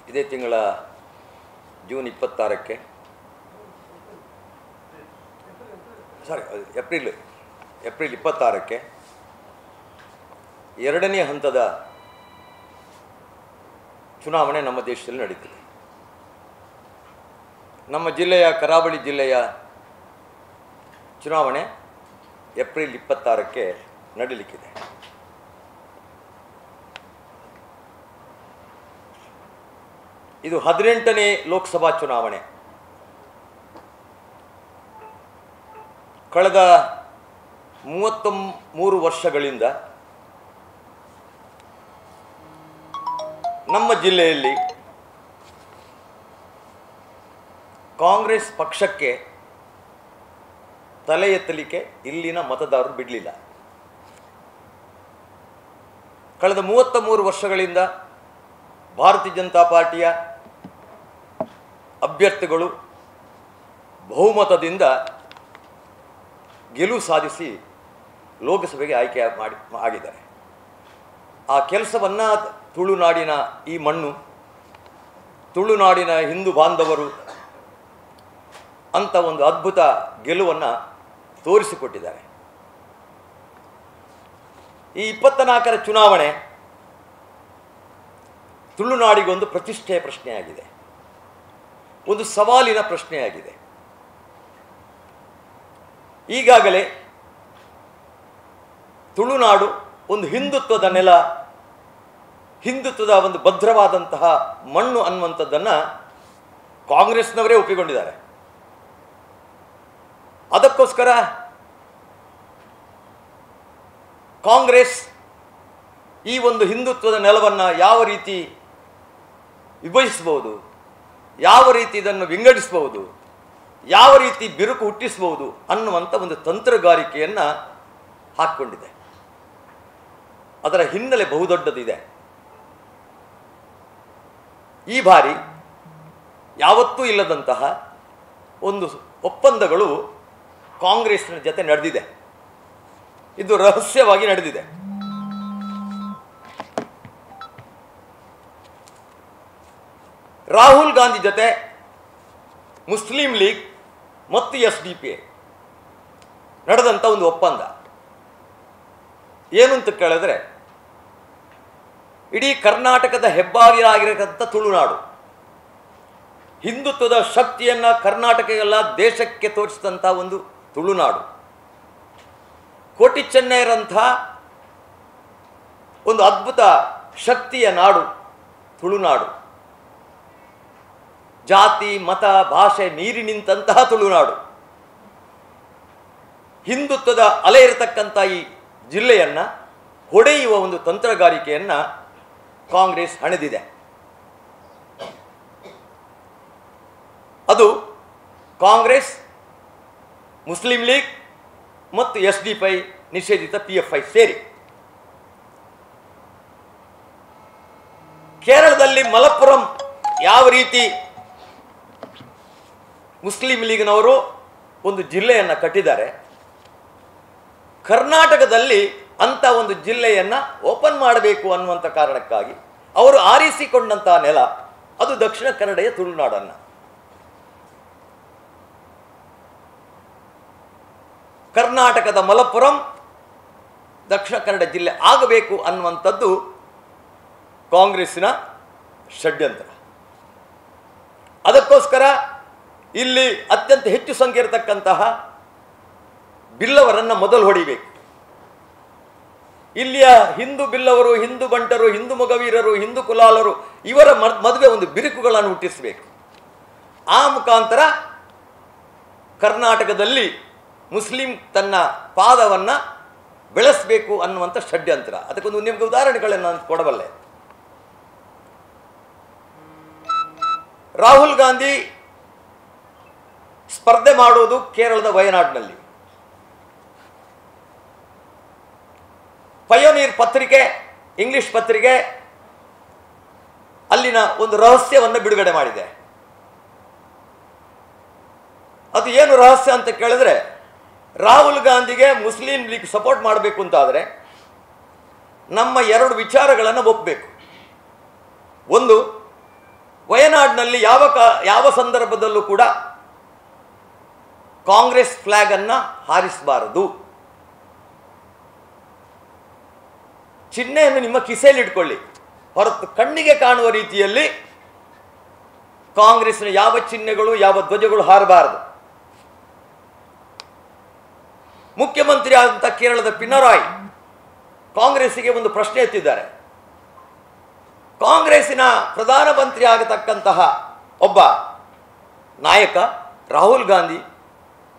ಇದೇ ತಿಂಗಳ June 26ಕ್ಕೆ April 26ಕ್ಕೆ ಎರಡನೇ ಹಂತದ ಚುನಾವಣೆ ನಮ್ಮ ದೇಶದಲ್ಲಿ ನಡೀತಿದೆ. ನಮ್ಮ ಜಿಲ್ಲೆಯ ಕರಾವಳಿ ಜಿಲ್ಲೆಯ ಚುನಾವಣೆ ಏಪ್ರಿಲ್ 26ಕ್ಕೆ ನಡೀಲಿಕ್ಕಿದೆ. ಇದು 18ನೇ ಲೋಕಸಭಾ ಚುನಾವಣೆ. ಕಳೆದ 33 ವರ್ಷಗಳಿಂದ ನಮ್ಮ ಜಿಲ್ಲೆಯಲ್ಲಿ ಕಾಂಗ್ರೆಸ್ ಪಕ್ಷಕ್ಕೆ ತಲೆ ಎತ್ತಲಿಕ್ಕೆ ಇಲ್ಲಿನ ಮತದಾರರು ಬಿಡಲಿಲ್ಲ. ಕಳೆದ 33 ವರ್ಷಗಳಿಂದ ಭಾರತೀಯ ಜನತಾ ಪಾರ್ಟಿಯ ಅಭ್ಯರ್ಥಿಗಳು ಬಹುಮತದಿಂದ ಗೆಲುವು ಸಾಧಿಸಿ ಲೋಕಸಭೆಗೆ ಆಯ್ಕೆ ಆಗಿದ್ದಾರೆ. ಆ ಕೆಲಸವನ್ನು ತುಳುನಾಡಿನ ಈ ಮಣ್ಣು, ತುಳುನಾಡಿನ ಹಿಂದೂ ಬಾಂಧವರು ಅಂತ ಒಂದು ಅದ್ಭುತ ಗೆಲುವನ್ನು ತೋರಿಸಿಕೊಟ್ಟಿದ್ದಾರೆ. ಈ 24ರ ಚುನಾವಣೆ ತುಳುನಾಡಿಗೊಂದು ಪ್ರತಿಷ್ಠೆಯ ಪ್ರಶ್ನೆಯಾಗಿದೆ, ಒಂದು ಸವಾಲಿನ ಪ್ರಶ್ನೆಯಾಗಿದೆ. ಈಗಾಗಲೇ ತುಳುನಾಡು ಒಂದು ಹಿಂದುತ್ವದ ನೆಲ, ಹಿಂದುತ್ವದ ಒಂದು ಭದ್ರವಾದಂತಹ ಮಣ್ಣು ಅನ್ನುವಂಥದ್ದನ್ನು ಕಾಂಗ್ರೆಸ್ನವರೇ ಒಪ್ಪಿಕೊಂಡಿದ್ದಾರೆ. ಅದಕ್ಕೋಸ್ಕರ ಕಾಂಗ್ರೆಸ್ ಈ ಒಂದು ಹಿಂದುತ್ವದ ನೆಲವನ್ನು ಯಾವ ರೀತಿ ವಿಭಜಿಸಬಹುದು, ಯಾವ ರೀತಿ ಇದನ್ನು ವಿಂಗಡಿಸಬಹುದು, ಯಾವ ರೀತಿ ಬಿರುಕು ಹುಟ್ಟಿಸಬಹುದು ಅನ್ನುವಂಥ ಒಂದು ತಂತ್ರಗಾರಿಕೆಯನ್ನು ಹಾಕಿಕೊಂಡಿದೆ. ಅದರ ಹಿನ್ನೆಲೆ ಬಹುದೊಡ್ಡದಿದೆ. ಈ ಬಾರಿ ಯಾವತ್ತೂ ಇಲ್ಲದಂತಹ ಒಂದು ಒಪ್ಪಂದಗಳು ಕಾಂಗ್ರೆಸ್ನ ಜೊತೆ ನಡೆದಿದೆ. ಇದು ರಹಸ್ಯವಾಗಿ ನಡೆದಿದೆ. ರಾಹುಲ್ ಗಾಂಧಿ ಜೊತೆ ಮುಸ್ಲಿಂ ಲೀಗ್ ಮತ್ತು SDP ನಡೆದಂಥ ಒಂದು ಒಪ್ಪಂದ ಏನು ಅಂತ ಕೇಳಿದ್ರೆ, ಇಡೀ ಕರ್ನಾಟಕದ ಹೆಬ್ಬಾಗಿಲಾಗಿರತಕ್ಕಂಥ ತುಳುನಾಡು, ಹಿಂದುತ್ವದ ಶಕ್ತಿಯನ್ನು ಕರ್ನಾಟಕವೆಲ್ಲ ದೇಶಕ್ಕೆ ತೋರಿಸಿದಂಥ ಒಂದು ತುಳುನಾಡು, ಕೋಟಿ ಚೆನ್ನೈರಂಥ ಒಂದು ಅದ್ಭುತ ಶಕ್ತಿಯ ನಾಡು ತುಳುನಾಡು, ಜಾತಿ ಮತ ಭಾಷೆ ಮೀರಿ ನಿಂತಹ ತುಳುನಾಡು, ಹಿಂದುತ್ವದ ಅಲೆ ಇರತಕ್ಕಂಥ ಈ ಜಿಲ್ಲೆಯನ್ನು ಹೊಡೆಯುವ ಒಂದು ತಂತ್ರಗಾರಿಕೆಯನ್ನು ಕಾಂಗ್ರೆಸ್ ಹಣೆದಿದೆ. ಅದು ಕಾಂಗ್ರೆಸ್, ಮುಸ್ಲಿಂ ಲೀಗ್ ಮತ್ತು SDP ನಿಷೇಧಿತ PFI ಸೇರಿ. ಕೇರಳದಲ್ಲಿ ಮಲಪ್ಪುರಂ ಯಾವ ರೀತಿ ಮುಸ್ಲಿಂ ಲೀಗ್ನವರು ಒಂದು ಜಿಲ್ಲೆಯನ್ನು ಕಟ್ಟಿದ್ದಾರೆ, ಕರ್ನಾಟಕದಲ್ಲಿ ಅಂಥ ಒಂದು ಜಿಲ್ಲೆಯನ್ನು ಓಪನ್ ಮಾಡಬೇಕು ಅನ್ನುವಂಥ ಕಾರಣಕ್ಕಾಗಿ ಅವರು ಆರಿಸಿಕೊಂಡಂತಹ ನೆಲ ಅದು ದಕ್ಷಿಣ ಕನ್ನಡದ ತುಳುನಾಡನ್ನು. ಕರ್ನಾಟಕದ ಮಲಪ್ಪುರಂ ದಕ್ಷಿಣ ಕನ್ನಡ ಜಿಲ್ಲೆ ಆಗಬೇಕು ಅನ್ನುವಂಥದ್ದು ಕಾಂಗ್ರೆಸ್ಸಿನ ಷಡ್ಯಂತ್ರ. ಅದಕ್ಕೋಸ್ಕರ ಇಲ್ಲಿ ಅತ್ಯಂತ ಹೆಚ್ಚು ಸಂಖ್ಯೆ ಇರತಕ್ಕಂತಹ ಬಿಲ್ಲವರನ್ನು ಮೊದಲು ಹೊಡಿಬೇಕು. ಇಲ್ಲಿಯ ಹಿಂದೂ ಬಿಲ್ಲವರು, ಹಿಂದೂ ಬಂಟರು, ಹಿಂದೂ ಮೊಗವೀರರು, ಹಿಂದೂ ಕುಲಾಲರು ಇವರ ಮದುವೆ ಒಂದು ಬಿರುಕುಗಳನ್ನು ಹುಟ್ಟಿಸಬೇಕು. ಆ ಮುಖಾಂತರ ಕರ್ನಾಟಕದಲ್ಲಿ ಮುಸ್ಲಿಂ ತನ್ನ ಪಾದವನ್ನು ಬೆಳೆಸಬೇಕು ಅನ್ನುವಂಥ ಷಡ್ಯಂತ್ರ. ಅದಕ್ಕೊಂದು ನಿಮಗೆ ಉದಾಹರಣೆಗಳನ್ನು ನಾನು ಕೊಡಬಲ್ಲೆ. ರಾಹುಲ್ ಗಾಂಧಿ ಸ್ಪರ್ಧೆ ಮಾಡುವುದು ಕೇರಳದ ವಯನಾಡಿನಲ್ಲಿ. ಪಯೋನೀರ್ ಪತ್ರಿಕೆ, ಇಂಗ್ಲಿಷ್ ಪತ್ರಿಕೆ ಅಲ್ಲಿನ ಒಂದು ರಹಸ್ಯವನ್ನು ಬಿಡುಗಡೆ ಮಾಡಿದೆ. ಅದು ಏನು ರಹಸ್ಯ ಅಂತ ಕೇಳಿದ್ರೆ, ರಾಹುಲ್ ಗಾಂಧಿಗೆ ಮುಸ್ಲಿಂ ಲೀಗ್ ಸಪೋರ್ಟ್ ಮಾಡಬೇಕು ಅಂತಾದರೆ ನಮ್ಮ ಎರಡು ವಿಚಾರಗಳನ್ನು ಒಪ್ಪಬೇಕು. ಒಂದು, ವಯನಾಡಿನಲ್ಲಿ ಯಾವ ಸಂದರ್ಭದಲ್ಲೂ ಕೂಡ ಕಾಂಗ್ರೆಸ್ ಫ್ಲಾಗ್ ಅನ್ನ ಹಾರಿಸಬಾರದು. ಚಿಹ್ನೆಯನ್ನು ನಿಮ್ಮ ಕಿಸೆಯಲ್ಲಿ ಇಟ್ಕೊಳ್ಳಿ, ಹೊರತು ಕಣ್ಣಿಗೆ ಕಾಣುವ ರೀತಿಯಲ್ಲಿ ಕಾಂಗ್ರೆಸ್ನ ಯಾವ ಚಿಹ್ನೆಗಳು ಯಾವ ಧ್ವಜಗಳು ಹಾರಬಾರದು. ಮುಖ್ಯಮಂತ್ರಿ ಆದಂಥ ಕೇರಳದ ಪಿನರಾಯ್ ಕಾಂಗ್ರೆಸ್ಸಿಗೆ ಒಂದು ಪ್ರಶ್ನೆ ಎತ್ತಿದ್ದಾರೆ. ಕಾಂಗ್ರೆಸ್ಸಿನ ಪ್ರಧಾನಮಂತ್ರಿ ಆಗತಕ್ಕಂತಹ ಒಬ್ಬ ನಾಯಕ ರಾಹುಲ್ ಗಾಂಧಿ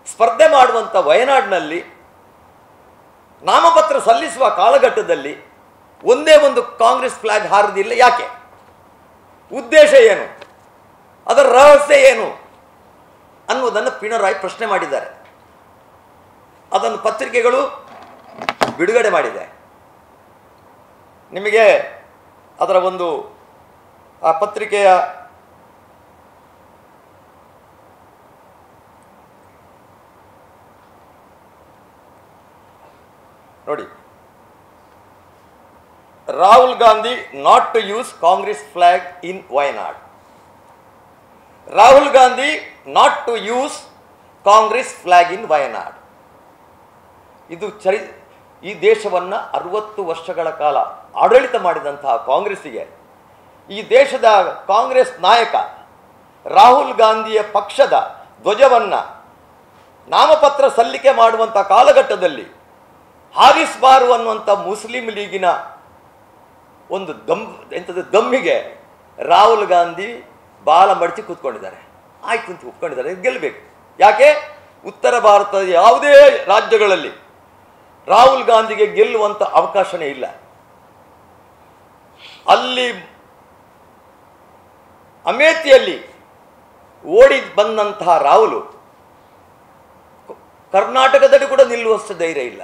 ಸ್ಪರ್ಧೆ ಮಾಡುವಂಥ ವಯನಾಡಿನಲ್ಲಿ ನಾಮಪತ್ರ ಸಲ್ಲಿಸುವ ಕಾಲಘಟ್ಟದಲ್ಲಿ ಒಂದೇ ಒಂದು ಕಾಂಗ್ರೆಸ್ ಫ್ಲಾಗ್ ಹಾರದಿಲ್ಲ, ಯಾಕೆ? ಉದ್ದೇಶ ಏನು? ಅದರ ರಹಸ್ಯ ಏನು ಅನ್ನುವುದನ್ನು ಪಿಣರಾಯ್ ಪ್ರಶ್ನೆ ಮಾಡಿದ್ದಾರೆ. ಅದನ್ನು ಪತ್ರಿಕೆಗಳು ಬಿಡುಗಡೆ ಮಾಡಿದೆ. ನಿಮಗೆ ಅದರ ಒಂದು ಆ ಪತ್ರಿಕೆಯ ನೋಡಿ, Rahul Gandhi not to use Congress flag in Wayanad. Rahul Gandhi not to use Congress flag in Wayanad. ಇದು ಈ ದೇಶವನ್ನು 60 ವರ್ಷಗಳ ಕಾಲ ಆಡಳಿತ ಮಾಡಿದಂತಹ ಕಾಂಗ್ರೆಸ್ಸಿಗೆ ಈ ದೇಶದ ಕಾಂಗ್ರೆಸ್ ನಾಯಕ ರಾಹುಲ್ ಗಾಂಧಿಯ ಪಕ್ಷದ ಧ್ವಜವನ್ನು ನಾಮಪತ್ರ ಸಲ್ಲಿಕೆ ಮಾಡುವಂಥ ಕಾಲಘಟ್ಟದಲ್ಲಿ ಹಾರಿಸಬಾರು ಅನ್ನುವಂಥ ಮುಸ್ಲಿಂ ಲೀಗಿನ ಒಂದು ದಮ್ಮಿಗೆ ರಾಹುಲ್ ಗಾಂಧಿ ಬಾಲ ಮಡಚಿ ಕೂತ್ಕೊಂಡಿದ್ದಾರೆ. ಆಯ್ತು ಅಂತ ಒಪ್ಕೊಂಡಿದ್ದಾರೆ, ಗೆಲ್ಲಬೇಕು. ಯಾಕೆ? ಉತ್ತರ ಭಾರತದ ಯಾವುದೇ ರಾಜ್ಯಗಳಲ್ಲಿ ರಾಹುಲ್ ಗಾಂಧಿಗೆ ಗೆಲ್ಲುವಂಥ ಅವಕಾಶನೇ ಇಲ್ಲ. ಅಲ್ಲಿ ಅಮೇಥಿಯಲ್ಲಿ ಓಡಿ ಬಂದಂತಹ ರಾಹುಲ್ ಕರ್ನಾಟಕದಲ್ಲಿ ಕೂಡ ನಿಲ್ಲುವಷ್ಟು ಧೈರ್ಯ ಇಲ್ಲ.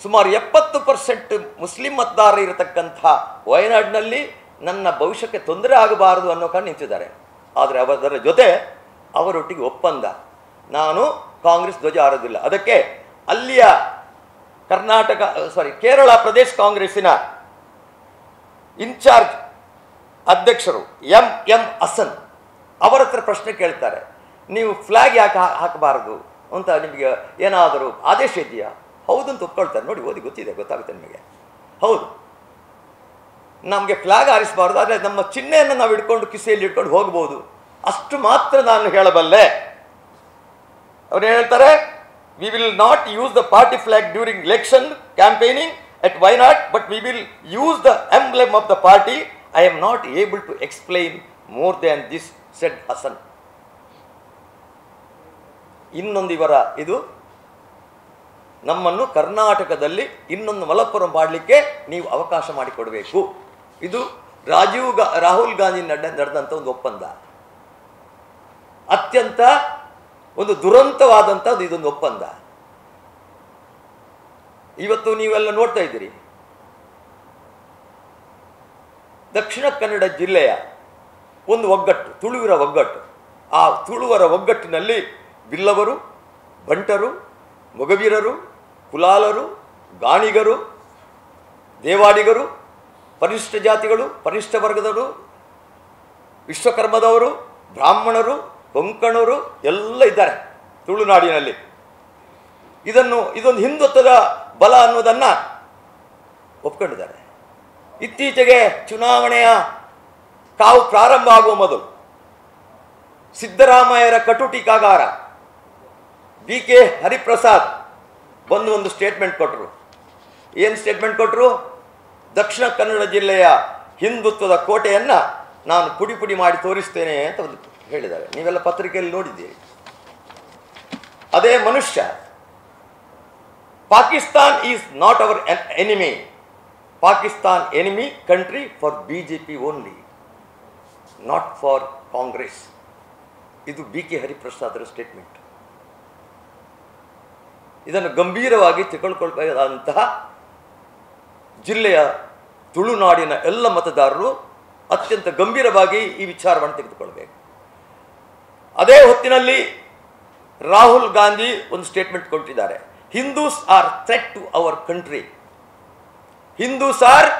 ಸುಮಾರು 70% ಮುಸ್ಲಿಂ ಮತದಾರರು ಇರತಕ್ಕಂಥ ವಯನಾಡಿನಲ್ಲಿ ನನ್ನ ಭವಿಷ್ಯಕ್ಕೆ ತೊಂದರೆ ಆಗಬಾರದು ಅನ್ನೋ ಕಾರಣ ನಿಂತಿದ್ದಾರೆ. ಆದರೆ ಅದರ ಜೊತೆ ಅವರೊಟ್ಟಿಗೆ ಒಪ್ಪಂದ, ನಾನು ಕಾಂಗ್ರೆಸ್ ಧ್ವಜ ಹಾರೋದಿಲ್ಲ. ಅದಕ್ಕೆ ಅಲ್ಲಿಯ ಕೇರಳ ಪ್ರದೇಶ ಕಾಂಗ್ರೆಸ್ಸಿನ ಇನ್ಚಾರ್ಜ್ ಅಧ್ಯಕ್ಷರು ಎಂ ಹಸನ್ ಅವರ ಹತ್ರ ಪ್ರಶ್ನೆ ಕೇಳ್ತಾರೆ, ನೀವು ಫ್ಲಾಗ್ ಯಾಕೆ ಹಾಕಬಾರದು ಅಂತ ನಿಮಗೆ ಏನಾದರೂ ಆದೇಶ ಇದೆಯಾ? ಹೌದು ಅಂತ ಒಪ್ಕೊಳ್ತಾರೆ. ನೋಡಿ, ಓದಿ ಗೊತ್ತಾಗುತ್ತೆ ನಿಮಗೆ. ಹೌದು, ನಮಗೆ ಫ್ಲಾಗ್ ಹಾರಿಸಬಾರ್ದು, ಆದರೆ ನಮ್ಮ ಚಿಹ್ನೆಯನ್ನು ನಾವು ಇಟ್ಕೊಂಡು ಕಿಸೆಯಲ್ಲಿ ಇಟ್ಕೊಂಡು ಹೋಗ್ಬೋದು, ಅಷ್ಟು ಮಾತ್ರ ನಾನು ಹೇಳಬಲ್ಲೆ. ಅವ್ರು ಹೇಳ್ತಾರೆ, we will not use the party flag during election campaigning at Wayanad, but we will use the emblem of the party. I am not able to explain more than this, said Hasan. ಇನ್ನೊಂದು ಇದು ನಮ್ಮನ್ನು ಕರ್ನಾಟಕದಲ್ಲಿ ಇನ್ನೊಂದು ಮಲಪ್ಪುರಂ ಮಾಡಲಿಕ್ಕೆ ನೀವು ಅವಕಾಶ ಮಾಡಿಕೊಡಬೇಕು. ಇದು ರಾಹುಲ್ ಗಾಂಧಿ ನಡೆದಂಥ ಒಂದು ಒಪ್ಪಂದ. ಅತ್ಯಂತ ಒಂದು ದುರಂತವಾದಂಥದ್ದು ಇದೊಂದು ಒಪ್ಪಂದ. ಇವತ್ತು ನೀವೆಲ್ಲ ನೋಡ್ತಾ ಇದ್ದೀರಿ, ದಕ್ಷಿಣ ಕನ್ನಡ ಜಿಲ್ಲೆಯ ಒಂದು ಒಗ್ಗಟ್ಟು, ತುಳುವರ ಒಗ್ಗಟ್ಟು. ಆ ತುಳುವರ ಒಗ್ಗಟ್ಟಿನಲ್ಲಿ ಬಿಲ್ಲವರು, ಬಂಟರು, ಮೊಗವೀರರು, ಕುಲಾಲರು, ಗಾಣಿಗರು, ದೇವಾಡಿಗರು, ಪರಿಶಿಷ್ಟ ಜಾತಿಗಳು, ಪರಿಶಿಷ್ಟ ವರ್ಗದವರು, ವಿಶ್ವಕರ್ಮದವರು, ಬ್ರಾಹ್ಮಣರು, ಕೊಂಕಣರು ಎಲ್ಲ ಇದ್ದಾರೆ ತುಳುನಾಡಿನಲ್ಲಿ. ಇದೊಂದು ಹಿಂದುತ್ವದ ಬಲ ಅನ್ನೋದನ್ನು ಒಪ್ಕೊಂಡಿದ್ದಾರೆ. ಇತ್ತೀಚೆಗೆ ಚುನಾವಣೆಯ ಕಾವು ಪ್ರಾರಂಭ ಆಗುವ ಮೊದಲು ಸಿದ್ದರಾಮಯ್ಯರ ಕಟುಟೀಕಾಗಾರ BK ಹರಿಪ್ರಸಾದ್ ಒಂದು ಸ್ಟೇಟ್ಮೆಂಟ್ ಕೊಟ್ಟರು. ಏನು ಸ್ಟೇಟ್ಮೆಂಟ್ ಕೊಟ್ಟರು? ದಕ್ಷಿಣ ಕನ್ನಡ ಜಿಲ್ಲೆಯ ಹಿಂದುತ್ವದ ಕೋಟೆಯನ್ನು ನಾನು ಪುಡಿ ಮಾಡಿ ತೋರಿಸ್ತೇನೆ ಅಂತ ಒಂದು ಹೇಳಿದ್ದಾರೆ. ನೀವೆಲ್ಲ ಪತ್ರಿಕೆಯಲ್ಲಿ ನೋಡಿದ್ದೀರಿ. ಅದೇ ಮನುಷ್ಯ, Pakistan is not our enemy, Pakistan enemy country for BJP only, not for Congress. ಇದು BK ಹರಿಪ್ರಸಾದರ ಸ್ಟೇಟ್ಮೆಂಟ್. ಇದನ್ನು ಗಂಭೀರವಾಗಿ ತಿಳ್ಕೊಳ್ಬೇಕಾದಂತಹ ಜಿಲ್ಲೆಯ ತುಳುನಾಡಿನ ಎಲ್ಲ ಮತದಾರರು ಅತ್ಯಂತ ಗಂಭೀರವಾಗಿ ಈ ವಿಚಾರವನ್ನು ತೆಗೆದುಕೊಳ್ಬೇಕು. ಅದೇ ಹೊತ್ತಿನಲ್ಲಿ ರಾಹುಲ್ ಗಾಂಧಿ ಒಂದು ಸ್ಟೇಟ್ಮೆಂಟ್ ಕೊಟ್ಟಿದ್ದಾರೆ, Hindus are threat to our country, Hindus are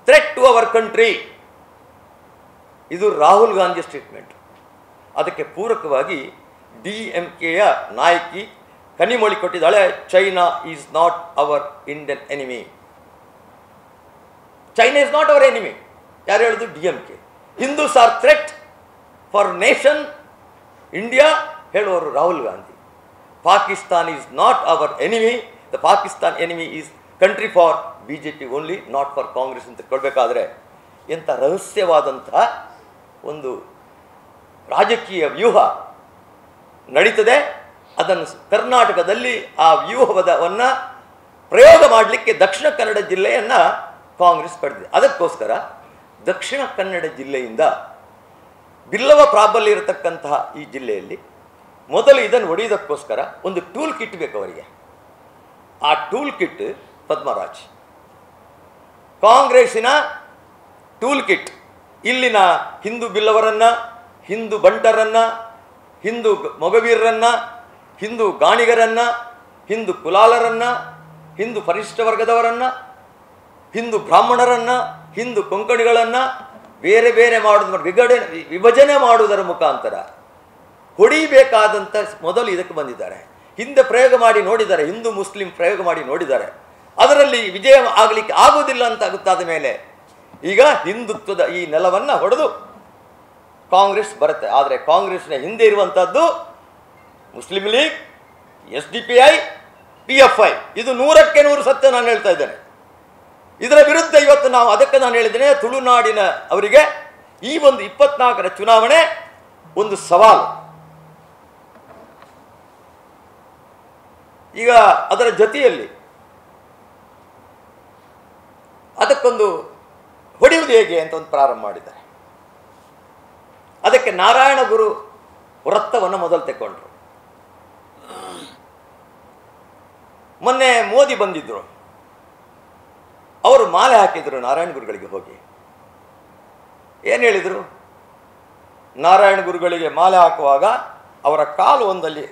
threat to our country. ಇದು ರಾಹುಲ್ ಗಾಂಧಿ ಸ್ಟೇಟ್ಮೆಂಟ್. ಅದಕ್ಕೆ ಪೂರಕವಾಗಿ DMKಯ ನಾಯಕಿ ಕನಿಮೊಳಿ ಕೊಟ್ಟಿದ್ದಾಳೆ, China is not our Indian enemy. China is not our enemy. ಯಾರು ಹೇಳುದು? DMK. Hindus are threat for nation India ಹೇಳುವರು Rahul Gandhi. Pakistan is not our enemy. The Pakistan enemy is country for BJP only, not for Congress ಅಂತ ಕೊಡಬೇಕಾದ್ರೆ ಎಂಥ ರಹಸ್ಯವಾದಂತಹ ಒಂದು ರಾಜಕೀಯ ವ್ಯೂಹ ನಡೀತದೆ. ಅದನ್ನು ಕರ್ನಾಟಕದಲ್ಲಿ ಆ ವ್ಯೂಹವನ್ನು ಪ್ರಯೋಗ ಮಾಡಲಿಕ್ಕೆ ದಕ್ಷಿಣ ಕನ್ನಡ ಜಿಲ್ಲೆಯನ್ನು ಕಾಂಗ್ರೆಸ್ ಪಡೆದಿದೆ. ಅದಕ್ಕೋಸ್ಕರ ದಕ್ಷಿಣ ಕನ್ನಡ ಜಿಲ್ಲೆಯಿಂದ ಬಿಲ್ಲವ ಪ್ರಾಬಲ್ಯ ಇರತಕ್ಕಂತಹ ಈ ಜಿಲ್ಲೆಯಲ್ಲಿ ಮೊದಲು ಇದನ್ನು ಹೊಡೆಯೋದಕ್ಕೋಸ್ಕರ ಒಂದು ಟೂಲ್ ಕಿಟ್ ಬೇಕು ಅವರಿಗೆ. ಆ ಟೂಲ್ ಕಿಟ್ ಪದ್ಮರಾಜ್. ಕಾಂಗ್ರೆಸ್ಸಿನ ಟೂಲ್ ಕಿಟ್ ಇಲ್ಲಿನ ಹಿಂದೂ ಬಿಲ್ಲವರನ್ನು, ಹಿಂದೂ ಬಂಟರನ್ನು, ಹಿಂದೂ ಮೊಗವೀರರನ್ನು, ಹಿಂದೂ ಗಾಣಿಗರನ್ನು, ಹಿಂದೂ ಕುಲಾಲರನ್ನು, ಹಿಂದೂ ಪರಿಶಿಷ್ಟ ವರ್ಗದವರನ್ನು, ಹಿಂದೂ ಬ್ರಾಹ್ಮಣರನ್ನು, ಹಿಂದೂ ಕೊಂಕಣಿಗಳನ್ನು ಬೇರೆ ಬೇರೆ ಮಾಡೋದು, ವಿಭಜನೆ ಮಾಡುವುದರ ಮುಖಾಂತರ ಹೊಡಿಬೇಕಾದಂಥ ಮೊದಲು ಇದಕ್ಕೆ ಬಂದಿದ್ದಾರೆ. ಹಿಂದೆ ಪ್ರಯೋಗ ಮಾಡಿ ನೋಡಿದ್ದಾರೆ, ಹಿಂದೂ ಮುಸ್ಲಿಂ ಪ್ರಯೋಗ ಮಾಡಿ ನೋಡಿದ್ದಾರೆ. ಅದರಲ್ಲಿ ವಿಜಯ ಆಗಲಿಕ್ಕೆ ಆಗುವುದಿಲ್ಲ ಅಂತ ಗೊತ್ತಾದ ಮೇಲೆ ಈಗ ಹಿಂದುತ್ವದ ಈ ನೆಲವನ್ನು ಹೊಡೆದು ಕಾಂಗ್ರೆಸ್ ಬರುತ್ತೆ. ಆದರೆ ಕಾಂಗ್ರೆಸ್ನ ಹಿಂದೆ ಇರುವಂಥದ್ದು ಮುಸ್ಲಿಂ ಲೀಗ್, SDPI, PFI. ಇದು 100ಕ್ಕೆ 100 ಸತ್ಯ ನಾನು ಹೇಳ್ತಾ ಇದ್ದೇನೆ. ಇದರ ವಿರುದ್ಧ ಇವತ್ತು ನಾವು, ಅದಕ್ಕೆ ನಾನು ಹೇಳಿದ್ದೇನೆ, ತುಳುನಾಡಿನ ಅವರಿಗೆ ಈ ಒಂದು 24ರ ಚುನಾವಣೆ ಒಂದು ಸವಾಲು. ಈಗ ಅದರ ಜೊತೆಯಲ್ಲಿ ಅದಕ್ಕೊಂದು ಹೊಡೆಯುವುದು ಹೇಗೆ ಅಂತ ಒಂದು ಪ್ರಾರಂಭ ಮಾಡಿದ್ದಾರೆ. ಅದಕ್ಕೆ ನಾರಾಯಣ ಗುರು ವೃತ್ತವನ್ನು ಮೊದಲು ತಗೊಂಡ್ರು. ಮೊನ್ನೆ ಮೋದಿ ಬಂದಿದ್ರು, ಅವರು ಮಾಲೆ ಹಾಕಿದ್ರು ನಾರಾಯಣ ಗುರುಗಳಿಗೆ ಹೋಗಿ. ಏನು ಹೇಳಿದರು? ನಾರಾಯಣ ಗುರುಗಳಿಗೆ ಮಾಲೆ ಹಾಕುವಾಗ ಅವರ ಕಾಲು ಒಂದಲ್ಲಿ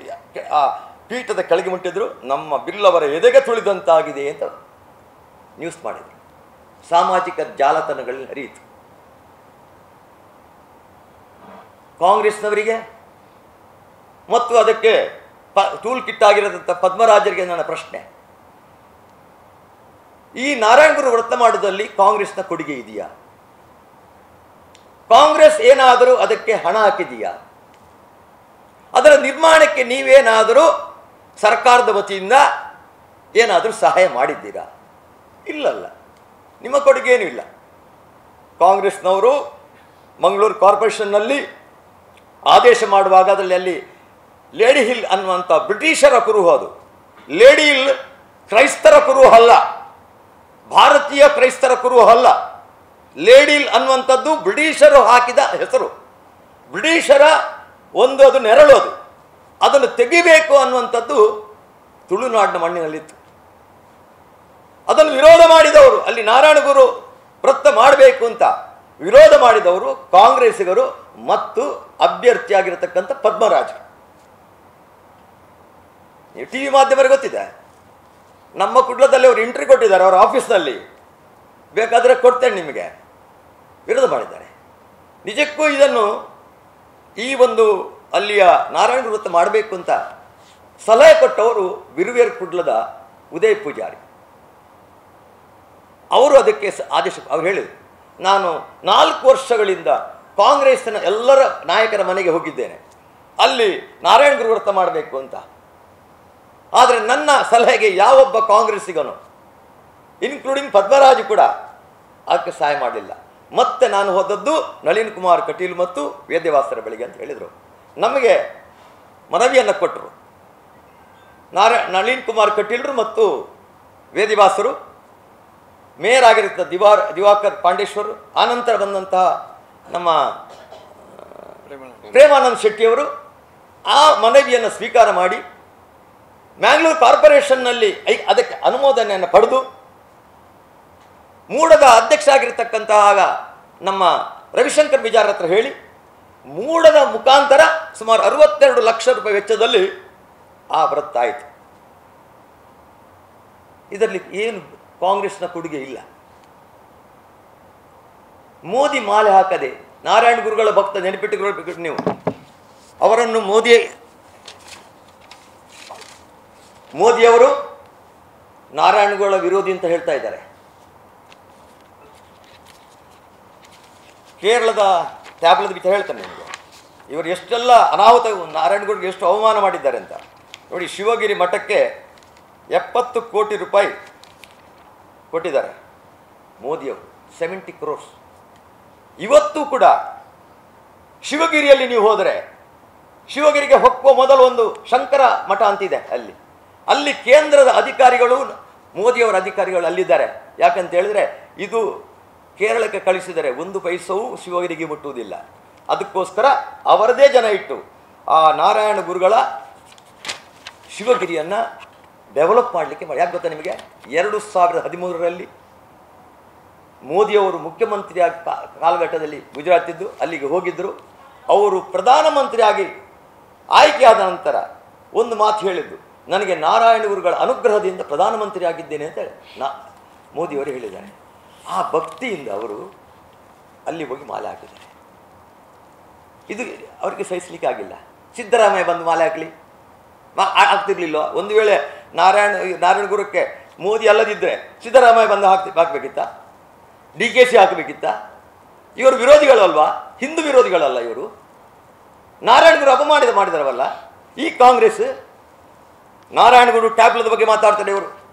ಆ ಪೀಠದ ಕೆಳಗೆ ಮುಟ್ಟಿದ್ರು, ನಮ್ಮ ಬಿಲ್ಲವರ ಎದೆಗೆ ತುಳಿದಂತಾಗಿದೆ ಅಂತ ನ್ಯೂಸ್ ಮಾಡಿದರು. ಸಾಮಾಜಿಕ ಜಾಲತಾಣಗಳಲ್ಲಿ ಹರಿಯಿತು. ಕಾಂಗ್ರೆಸ್ನವರಿಗೆ ಮತ್ತು ಅದಕ್ಕೆ ಟೂಲ್ ಕಿಟ್ ಆಗಿರೋದಂಥ ಪದ್ಮರಾಜರಿಗೆ ನನ್ನ ಪ್ರಶ್ನೆ, ಈ ನಾರಾಯಣ ಗುರು ವ್ರತ ಮಾಡುವುದರಲ್ಲಿ ಕಾಂಗ್ರೆಸ್ನ ಕೊಡುಗೆ ಇದೆಯಾ? ಕಾಂಗ್ರೆಸ್ ಏನಾದರೂ ಅದಕ್ಕೆ ಹಣ ಹಾಕಿದೆಯಾ? ಅದರ ನಿರ್ಮಾಣಕ್ಕೆ ನೀವೇನಾದರೂ ಸರ್ಕಾರದ ವತಿಯಿಂದ ಏನಾದರೂ ಸಹಾಯ ಮಾಡಿದ್ದೀರಾ? ಇಲ್ಲಲ್ಲ, ನಿಮ್ಮ ಕೊಡುಗೇನೂ ಇಲ್ಲ. ಕಾಂಗ್ರೆಸ್ನವರು ಮಂಗಳೂರು ಕಾರ್ಪೊರೇಷನ್ನಲ್ಲಿ ಆದೇಶ ಮಾಡುವಾಗ ಅದರಲ್ಲಿ ಲೇಡಿ ಹಿಲ್ ಅನ್ನುವಂಥ ಬ್ರಿಟಿಷರ ಕುರುಹು, ಅದು ಲೇಡಿ ಹಿಲ್ ಕ್ರೈಸ್ತರ ಕುರುಹು ಅಲ್ಲ, ಭಾರತೀಯ ಕ್ರೈಸ್ತರ ಕುರುಹು ಅಲ್ಲ. ಲೇಡಿ ಹಿಲ್ ಅನ್ನುವಂಥದ್ದು ಬ್ರಿಟಿಷರು ಹಾಕಿದ ಹೆಸರು. ಬ್ರಿಟಿಷರ ಒಂದು ಅದು ನೆರಳು, ಅದನ್ನು ತೆಗಿಬೇಕು ಅನ್ನುವಂಥದ್ದು ತುಳುನಾಡಿನ ಮಣ್ಣಿನಲ್ಲಿತ್ತು. ಅದನ್ನು ವಿರೋಧ ಮಾಡಿದವರು, ಅಲ್ಲಿ ನಾರಾಯಣ ಗುರು ವೃತ್ತ ಮಾಡಬೇಕು ಅಂತ ವಿರೋಧ ಮಾಡಿದವರು ಕಾಂಗ್ರೆಸ್ಸಿಗರು ಮತ್ತು ಅಭ್ಯರ್ಥಿಯಾಗಿರತಕ್ಕಂಥ ಪದ್ಮರಾಜ್. ನೀವು TV ಮಾಧ್ಯಮರಿಗೆ ಗೊತ್ತಿದೆ, ನಮ್ಮ ಕುಡ್ಲದಲ್ಲಿ ಅವರು ಇಂಟ್ರಿ ಕೊಟ್ಟಿದ್ದಾರೆ ಅವರ ಆಫೀಸ್ನಲ್ಲಿ, ಬೇಕಾದರೆ ಕೊಡ್ತೇನೆ ನಿಮಗೆ. ವಿರೋಧ ಮಾಡಿದ್ದಾರೆ. ನಿಜಕ್ಕೂ ಇದನ್ನು ಈ ಒಂದು ಅಲ್ಲಿಯ ನಾರಾಯಣ ವೃತ್ತ ಮಾಡಬೇಕು ಅಂತ ಸಲಹೆ ಕೊಟ್ಟವರು ಬಿರುವೇರು ಕುಡ್ಲದ ಉದಯ್ ಪೂಜಾರಿ. ಅವರು ಅದಕ್ಕೆ ಆದೇಶ, ಅವ್ರು ಹೇಳಿದರು, ನಾನು 4 ವರ್ಷಗಳಿಂದ ಕಾಂಗ್ರೆಸ್ಸಿನ ಎಲ್ಲರ ನಾಯಕರ ಮನೆಗೆ ಹೋಗಿದ್ದೇನೆ, ಅಲ್ಲಿ ನಾರಾಯಣ ಗುರು ವ್ರತ ಮಾಡಬೇಕು ಅಂತ. ಆದರೆ ನನ್ನ ಸಲಹೆಗೆ ಯಾವೊಬ್ಬ ಕಾಂಗ್ರೆಸ್ಸಿಗನು, ಇನ್ಕ್ಲೂಡಿಂಗ್ ಪದ್ಮರಾಜ್ ಕೂಡ ಅದಕ್ಕೆ ಸಹಾಯ ಮಾಡಲಿಲ್ಲ. ಮತ್ತೆ ನಾನು ಹೋದದ್ದು ನಳಿನ್ ಕುಮಾರ್ ಕಟೀಲ್ ಮತ್ತು ವೇದವ್ಯಾಸರ ಬಳಿಗೆ ಅಂತ ಹೇಳಿದರು. ನಮಗೆ ಮನವಿಯನ್ನು ಕೊಟ್ಟರು ನಳಿನ್ ಕುಮಾರ್ ಕಟೀಲ್ರು ಮತ್ತು ವೇದವ್ಯಾಸರು, ಮೇಯರ್ ಆಗಿರುತ್ತ ದಿವಾಕರ್ ಪಾಂಡೇಶ್ವರು, ಆನಂತರ ಬಂದಂತಹ ನಮ್ಮ ಪ್ರೇಮಾನಂದ್ ಶೆಟ್ಟಿಯವರು ಆ ಮನವಿಯನ್ನು ಸ್ವೀಕಾರ ಮಾಡಿ ಮ್ಯಾಂಗ್ಳೂರು ಕಾರ್ಪೊರೇಷನ್ನಲ್ಲಿ ಅದಕ್ಕೆ ಅನುಮೋದನೆಯನ್ನು ಪಡೆದು ಮೂಡದ ಅಧ್ಯಕ್ಷ ಆಗಿರತಕ್ಕಂತಹ ನಮ್ಮ ರವಿಶಂಕರ್ ಬಿಜಾರ್ ಹತ್ರ ಹೇಳಿ ಮೂಡದ ಮುಖಾಂತರ ಸುಮಾರು 62 ಲಕ್ಷ ರೂಪಾಯಿ ವೆಚ್ಚದಲ್ಲಿ ಆ ವೃತ್ತ ಆಯಿತು. ಇದರಲ್ಲಿ ಏನು ಕಾಂಗ್ರೆಸ್ನ ಕೊಡುಗೆ ಇಲ್ಲ. ಮೋದಿ ಮಾಲೆ ಹಾಕದೆ ನಾರಾಯಣ ಗುರುಗಳ ಭಕ್ತ, ನೆನಪಿಟ್ಟುಕೊಳ್ಬೇಕು ನೀವು. ಅವರನ್ನು ಮೋದಿಯವರು ನಾರಾಯಣಗುರುಗಳ ವಿರೋಧಿ ಅಂತ ಹೇಳ್ತಾ ಇದ್ದಾರೆ. ಕೇರಳದ ಟ್ಯಾಬ್ಲದ ಬಿಟ್ಟು ಹೇಳ್ತಾನೆ ನಿಮಗೆ, ಇವರು ಎಷ್ಟೆಲ್ಲ ಅನಾಹುತ, ನಾರಾಯಣಗುರುಗೆ ಎಷ್ಟು ಅವಮಾನ ಮಾಡಿದ್ದಾರೆ ಅಂತ ನೋಡಿ. ಶಿವಗಿರಿ ಮಠಕ್ಕೆ 70 ಕೋಟಿ ರೂಪಾಯಿ ಕೊಟ್ಟಿದ್ದಾರೆ ಮೋದಿಯವರು, 70 crores. ಇವತ್ತು ಕೂಡ ಶಿವಗಿರಿಯಲ್ಲಿ ನೀವು ಹೋದರೆ, ಶಿವಗಿರಿಗೆ ಹೊಕ್ಕುವ ಮೊದಲು ಒಂದು ಶಂಕರ ಮಠ ಅಂತಿದೆ, ಅಲ್ಲಿ ಕೇಂದ್ರದ ಅಧಿಕಾರಿಗಳು, ಮೋದಿಯವರ ಅಧಿಕಾರಿಗಳು ಅಲ್ಲಿದ್ದಾರೆ. ಯಾಕಂತ ಹೇಳಿದ್ರೆ ಇದು ಕೇರಳಕ್ಕೆ ಕಳಿಸಿದರೆ 1 ಪೈಸವೂ ಶಿವಗಿರಿಗೆ ಮುಟ್ಟುವುದಿಲ್ಲ. ಅದಕ್ಕೋಸ್ಕರ ಅವರದೇ ಜನ ಇಟ್ಟು ಆ ನಾರಾಯಣ ಗುರುಗಳ ಶಿವಗಿರಿಯನ್ನು ಡೆವಲಪ್ ಮಾಡಲಿಕ್ಕೆ ಯಾಕೆ ಗೊತ್ತಾ ನಿಮಗೆ, 2013ರಲ್ಲಿ ಮೋದಿಯವರು ಮುಖ್ಯಮಂತ್ರಿಯಾಗಿ ಕಾಲಘಟ್ಟದಲ್ಲಿ ಗುಜರಾತಿದ್ದು, ಅಲ್ಲಿಗೆ ಹೋಗಿದ್ದರು. ಅವರು ಪ್ರಧಾನಮಂತ್ರಿಯಾಗಿ ಆಯ್ಕೆಯಾದ ನಂತರ ಒಂದು ಮಾತು ಹೇಳಿದ್ದು, ನನಗೆ ನಾರಾಯಣ ಗುರುಗಳ ಅನುಗ್ರಹದಿಂದ ಪ್ರಧಾನಮಂತ್ರಿ ಆಗಿದ್ದೇನೆ ಅಂತ ಮೋದಿಯವರು ಹೇಳಿದ್ದಾರೆ. ಆ ಭಕ್ತಿಯಿಂದ ಅವರು ಅಲ್ಲಿ ಹೋಗಿ ಮಾಲೆ ಹಾಕಿದ್ದಾರೆ. ಇದು ಅವರಿಗೆ ಸಹಿಸಲಿಕ್ಕೆ ಆಗಿಲ್ಲ. ಸಿದ್ದರಾಮಯ್ಯ ಬಂದು ಮಾಲೆ ಹಾಕಲಿ ಆಗ್ತಿರ್ಲಿಲ್ಲ. ಒಂದು ವೇಳೆ ನಾರಾಯಣ ಗುರುಕ್ಕೆ ಮೋದಿ ಅಲ್ಲದಿದ್ದರೆ ಸಿದ್ದರಾಮಯ್ಯ ಬಂದು ಹಾಕಬೇಕಿತ್ತ, DKC ಹಾಕಬೇಕಿತ್ತ? ಇವರು ವಿರೋಧಿಗಳಲ್ವಾ, ಹಿಂದೂ ವಿರೋಧಿಗಳಲ್ಲ ಇವರು. ನಾರಾಯಣ ಗುರು ಅಪಮಾನ ಮಾಡಿದಾರವಲ್ಲ ಈ ಕಾಂಗ್ರೆಸ್. ನಾರಾಯಣ ಗುರು ಟ್ಯಾಬ್ಲದ ಬಗ್ಗೆ ಮಾತಾಡ್ತಾರೆ, ಇವರು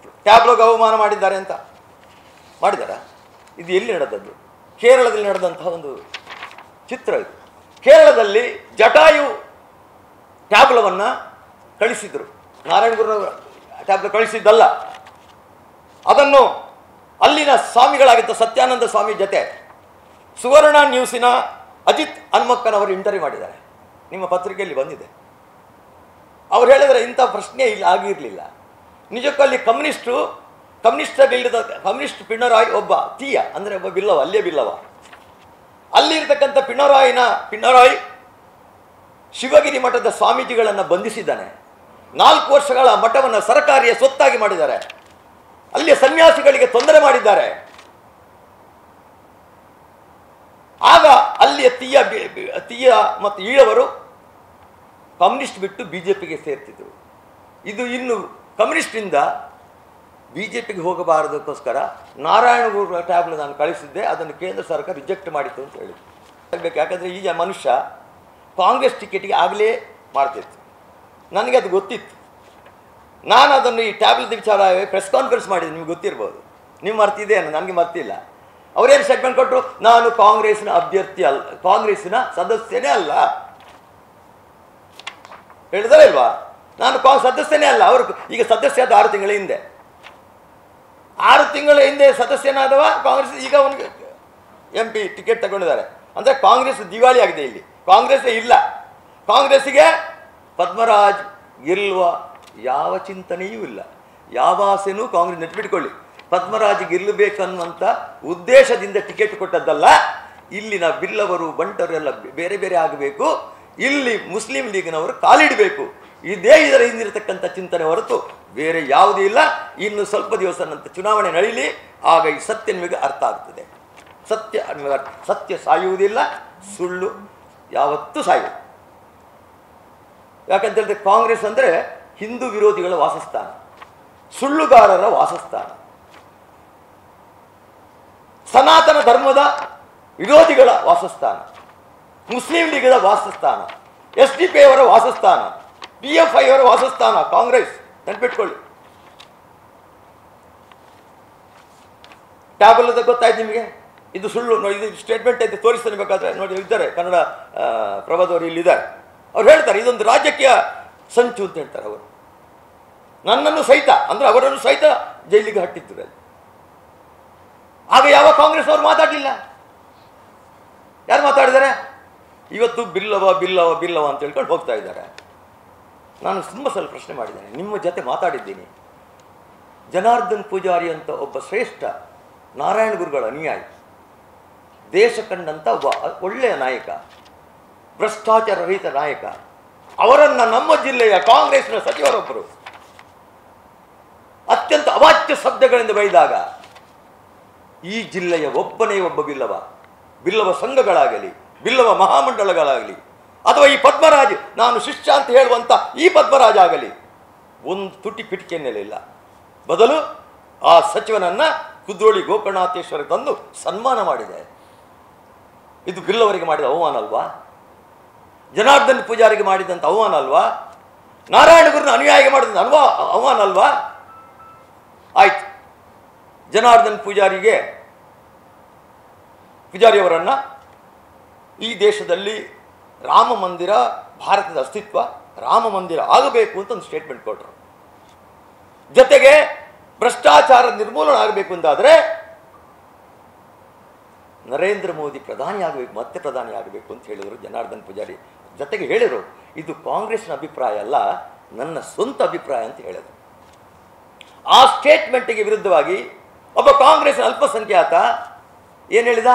ಟ್ಯಾಬ್ಲೋಗೆ ಅವಮಾನ ಮಾಡಿದ್ದಾರೆ ಅಂತ ಮಾಡಿದಾರ. ಇದು ಎಲ್ಲಿ ನಡೆದದ್ದು? ಕೇರಳದಲ್ಲಿ ನಡೆದಂತಹ ಒಂದು ಚಿತ್ರ ಇದು. ಕೇರಳದಲ್ಲಿ ಜಟಾಯು ಟ್ಯಾಬ್ಲವನ್ನು ಕಳಿಸಿದರು, ನಾರಾಯಣ ಗುರು ಟ್ಯಾಬ್ಲ ಕಳಿಸಿದ್ದಲ್ಲ. ಅದನ್ನು ಅಲ್ಲಿನ ಸ್ವಾಮಿಗಳಾಗಿದ್ದ ಸತ್ಯಾನಂದ ಸ್ವಾಮಿ ಜೊತೆ ಸುವರ್ಣ ನ್ಯೂಸಿನ ಅಜಿತ್ ಹನ್ಮಕ್ಕನವರು ಇಂಟರ್ವ್ಯೂ ಮಾಡಿದ್ದಾರೆ, ನಿಮ್ಮ ಪತ್ರಿಕೆಯಲ್ಲಿ ಬಂದಿದೆ. ಅವ್ರು ಹೇಳಿದರೆ ಇಂಥ ಪ್ರಶ್ನೆ ಇಲ್ಲಿ ಆಗಿರಲಿಲ್ಲ. ನಿಜಕ್ಕೂ ಅಲ್ಲಿ ಕಮ್ಯುನಿಸ್ಟ್ ಪಿಣರಾಯಿ ಒಬ್ಬ ತೀಯ, ಅಂದರೆ ಒಬ್ಬ ಬಿಲ್ಲವ, ಅಲ್ಲೇ ಬಿಲ್ಲವ. ಅಲ್ಲಿರ್ತಕ್ಕಂಥ ಪಿಣರಾಯಿ ಶಿವಗಿರಿ ಮಠದ ಸ್ವಾಮೀಜಿಗಳನ್ನು ಬಂಧಿಸಿದ್ದಾನೆ. 4 ವರ್ಷಗಳ ಮಠವನ್ನು ಸರ್ಕಾರಿಯ ಸ್ವತ್ತಾಗಿ ಮಾಡಿದ್ದಾರೆ. ಅಲ್ಲಿಯ ಸನ್ಯಾಸಿಗಳಿಗೆ ತೊಂದರೆ ಮಾಡಿದ್ದಾರೆ. ಆಗ ಅಲ್ಲಿಯ ತೀಯ ಮತ್ತು ಈಳವರು ಕಮ್ಯುನಿಸ್ಟ್ ಬಿಟ್ಟು BJPಗೆ ಸೇರ್ತಿದ್ರು. ಇದು ಇನ್ನು ಕಮ್ಯುನಿಸ್ಟಿಂದ BJPಗೆ ಹೋಗಬಾರದಕ್ಕೋಸ್ಕರ ನಾರಾಯಣ ಗುರುಗಳ ಟ್ಯಾಬ್ಲೆಟ್ ನಾನು ಕಳಿಸಿದ್ದೆ, ಅದನ್ನು ಕೇಂದ್ರ ಸರ್ಕಾರ ರಿಜೆಕ್ಟ್ ಮಾಡಿತ್ತು ಅಂತ ಹೇಳಿದ್ರು. ಯಾಕಂದರೆ ಈ ಮನುಷ್ಯ ಕಾಂಗ್ರೆಸ್ ಟಿಕೆಟಿಗೆ ಆಗಲೇ ಮಾಡ್ತಿತ್ತು, ನನಗೆ ಅದು ಗೊತ್ತಿತ್ತು. ನಾನು ಅದನ್ನು ಈ ಟ್ಯಾಬ್ಲೆಟ್ ವಿಚಾರ ಪ್ರೆಸ್ ಕಾನ್ಫರೆನ್ಸ್ ಮಾಡಿದ್ದೆ, ನಿಮ್ಗೆ ಗೊತ್ತಿರ್ಬೋದು. ನೀವು ಮರ್ತಿದೆ ಅನ್ನೋ, ನನಗೆ ಮರ್ತಿಲ್ಲ. ಅವರೇನು ಸ್ಟೇಟ್ಮೆಂಟ್ ಕೊಟ್ಟರು, ನಾನು ಕಾಂಗ್ರೆಸ್ನ ಅಭ್ಯರ್ಥಿ ಅಲ್ಲ, ಕಾಂಗ್ರೆಸ್ಸಿನ ಸದಸ್ಯನೇ ಅಲ್ಲ ಹೇಳಿದಾರೆ ಇಲ್ವಾ? ನಾನು ಸದಸ್ಯನೇ ಅಲ್ಲ. ಅವರು ಈಗ ಸದಸ್ಯ ಆದ 6 ತಿಂಗಳ ಹಿಂದೆ, 6 ತಿಂಗಳ ಹಿಂದೆ ಸದಸ್ಯನಾದವ ಕಾಂಗ್ರೆಸ್. ಈಗ ಅವನಿಗೆ MP ಟಿಕೆಟ್ ತಗೊಂಡಿದ್ದಾರೆ. ಅಂದರೆ ಕಾಂಗ್ರೆಸ್ ದಿವಾಳಿ ಆಗಿದೆ. ಇಲ್ಲಿ ಕಾಂಗ್ರೆಸ್ಸೇ ಇಲ್ಲ. ಕಾಂಗ್ರೆಸ್ಸಿಗೆ ಪದ್ಮರಾಜ್ ಗೆಲ್ಲುವ ಯಾವ ಚಿಂತನೆಯೂ ಇಲ್ಲ, ಯಾವ ಆಸೆನೂ ಕಾಂಗ್ರೆಸ್ ನೆಟ್ಬಿಟ್ಕೊಳ್ಳಿ. ಪದ್ಮರಾಜ್ ಗೆಲ್ಲಬೇಕನ್ನುವಂಥ ಉದ್ದೇಶದಿಂದ ಟಿಕೆಟ್ ಕೊಟ್ಟದ್ದಲ್ಲ. ಇಲ್ಲಿನ ಬಿಲ್ಲವರು ಬಂಟರು ಎಲ್ಲ ಬೇರೆ ಬೇರೆ ಆಗಬೇಕು, ಇಲ್ಲಿ ಮುಸ್ಲಿಂ ಲೀಗ್ನವರು ಕಾಲಿಡಬೇಕು, ಇದೇ ಇದರ ಹಿಂದಿರತಕ್ಕಂಥ ಚಿಂತನೆ ಹೊರತು ಬೇರೆ ಯಾವುದೂ ಇಲ್ಲ. ಇನ್ನು ಸ್ವಲ್ಪ ದಿವಸ ನಂತರ ಚುನಾವಣೆ ನಡೀಲಿ, ಆಗ ಈ ಸತ್ಯ ನಿಮಗೆ ಅರ್ಥ ಆಗ್ತದೆ. ಸತ್ಯ ಸಾಯುವುದಿಲ್ಲ, ಸುಳ್ಳು ಯಾವತ್ತೂ ಸಾಯುವುದು. ಯಾಕಂತ ಹೇಳಿದ್ರೆ ಕಾಂಗ್ರೆಸ್ ಅಂದರೆ ಹಿಂದೂ ವಿರೋಧಿಗಳ ವಾಸಸ್ಥಾನ, ಸುಳ್ಳುಗಾರರ ವಾಸಸ್ಥಾನ, ಸನಾತನ ಧರ್ಮದ ವಿರೋಧಿಗಳ ವಾಸಸ್ಥಾನ, ಮುಸ್ಲಿಂ ಲೀಗದ ವಾಸಸ್ಥಾನ, SDP ಅವರ ವಾಸಸ್ಥಾನ, PFI ಅವರ ವಾಸಸ್ಥಾನ ಕಾಂಗ್ರೆಸ್. ನೆನ್ಪಿಟ್ಕೊಳ್ಳಿ. ಟ್ಯಾಬಲ್ ಗೊತ್ತಾಯ್ತು ನಿಮಗೆ, ಇದು ಸುಳ್ಳು ನೋಡಿ. ಇದು ಸ್ಟೇಟ್ಮೆಂಟ್ ಐತೆ, ತೋರಿಸ್ತಾನೆ ಬೇಕಾದ್ರೆ ನೋಡಿ. ಇದ್ದಾರೆ ಕನ್ನಡ ಪ್ರಭಾದವರು ಇಲ್ಲಿದ್ದಾರೆ. ಅವ್ರು ಹೇಳ್ತಾರೆ ಇದೊಂದು ರಾಜಕೀಯ ಸಂಚು ಅಂತ ಹೇಳ್ತಾರೆ. ಅವರು ನನ್ನನ್ನು ಸಹಿತ, ಅಂದರೆ ಅವರನ್ನು ಸಹಿತ ಜೈಲಿಗೆ ಹಟ್ಟಿದ್ರು. ಆಗ ಯಾವ ಕಾಂಗ್ರೆಸ್ ಅವರು ಮಾತಾಡಲಿಲ್ಲ. ಯಾರು ಮಾತಾಡಿದ್ದಾರೆ? ಇವತ್ತು ಬಿಲ್ಲವ ಬಿಲ್ಲವ ಬಿಲ್ಲವ ಅಂತ ಹೇಳ್ಕೊಂಡು ಹೋಗ್ತಾ ಇದ್ದಾರೆ. ನಾನು ತುಂಬ ಸಲ ಪ್ರಶ್ನೆ ಮಾಡಿದ್ದೇನೆ, ನಿಮ್ಮ ಜೊತೆ ಮಾತಾಡಿದ್ದೀನಿ. ಜನಾರ್ದನ್ ಪೂಜಾರಿ ಅಂತ ಒಬ್ಬ ಶ್ರೇಷ್ಠ ನಾರಾಯಣ ಗುರುಗಳ ಅನುಯಾಯಿ, ದೇಶ ಕಂಡಂಥ ಒಬ್ಬ ಒಳ್ಳೆಯ ನಾಯಕ, ಭ್ರಷ್ಟಾಚಾರ ರಹಿತ ನಾಯಕ. ಅವರನ್ನು ನಮ್ಮ ಜಿಲ್ಲೆಯ ಕಾಂಗ್ರೆಸ್ನ ಸಚಿವರೊಬ್ಬರು ಅತ್ಯಂತ ಅವಾಚ್ಯ ಶಬ್ದಗಳಿಂದ ಬೈದಾಗ ಈ ಜಿಲ್ಲೆಯ ಒಬ್ಬನೇ ಒಬ್ಬ ಬಿಲ್ಲವ ಸಂಘಗಳಾಗಲಿ ಬಿಲ್ಲವ ಮಹಾಮಂಡಲಗಳಾಗಲಿ ಅಥವಾ ಈ ಪದ್ಮರಾಜ್ ನಾನು ಶಿಷ್ಯ ಅಂತ ಹೇಳುವಂಥ ಈ ಪದ್ಮರಾಜ ಆಗಲಿ ಒಂದು ತುಟಿ ಪಿಟಿಕೆಯನ್ನೆಲ್ಲ ಬದಲು ಆ ಸಚಿವನನ್ನು ಕುದ್ರೋಳಿ ಗೋಕರ್ಣನಾಥೇಶ್ವರ ತಂದು ಸನ್ಮಾನ ಮಾಡಿದೆ. ಇದು ಬಿಲ್ಲವರಿಗೆ ಮಾಡಿದ ಅವಮಾನ ಅಲ್ವಾ? ಜನಾರ್ದನ್ ಪೂಜಾರಿಗೆ ಮಾಡಿದಂಥ ಅವಮಾನ ಅಲ್ವಾ? ನಾರಾಯಣ ಗುರುನ ಅನುಯಾಯಿಗೆ ಮಾಡಿದಂಥ ಅವಮಾನ ಅಲ್ವಾ? ಆಯ್ತು, ಜನಾರ್ದನ್ ಪೂಜಾರಿಯವರನ್ನು ಈ ದೇಶದಲ್ಲಿ ರಾಮ ಮಂದಿರ, ಭಾರತದ ಅಸ್ತಿತ್ವ ರಾಮ ಮಂದಿರ ಆಗಬೇಕು ಅಂತ ಒಂದು ಸ್ಟೇಟ್ಮೆಂಟ್ ಕೊಟ್ಟರು. ಜೊತೆಗೆ ಭ್ರಷ್ಟಾಚಾರ ನಿರ್ಮೂಲನೆ ಆಗಬೇಕು ಅಂತಾದರೆ ನರೇಂದ್ರ ಮೋದಿ ಪ್ರಧಾನಿ ಆಗಬೇಕು, ಮತ್ತೆ ಪ್ರಧಾನಿ ಆಗಬೇಕು ಅಂತ ಹೇಳಿದರು ಜನಾರ್ದನ್ ಪೂಜಾರಿ. ಜೊತೆಗೆ ಹೇಳಿದರು, ಇದು ಕಾಂಗ್ರೆಸ್ನ ಅಭಿಪ್ರಾಯ ಅಲ್ಲ, ನನ್ನ ಸ್ವಂತ ಅಭಿಪ್ರಾಯ ಅಂತ ಹೇಳಿದರು. ಆ ಸ್ಟೇಟ್ಮೆಂಟ್ಗೆ ವಿರುದ್ಧವಾಗಿ ಒಬ್ಬ ಕಾಂಗ್ರೆಸ್ನ ಅಲ್ಪಸಂಖ್ಯಾತ ಏನು ಹೇಳಿದ?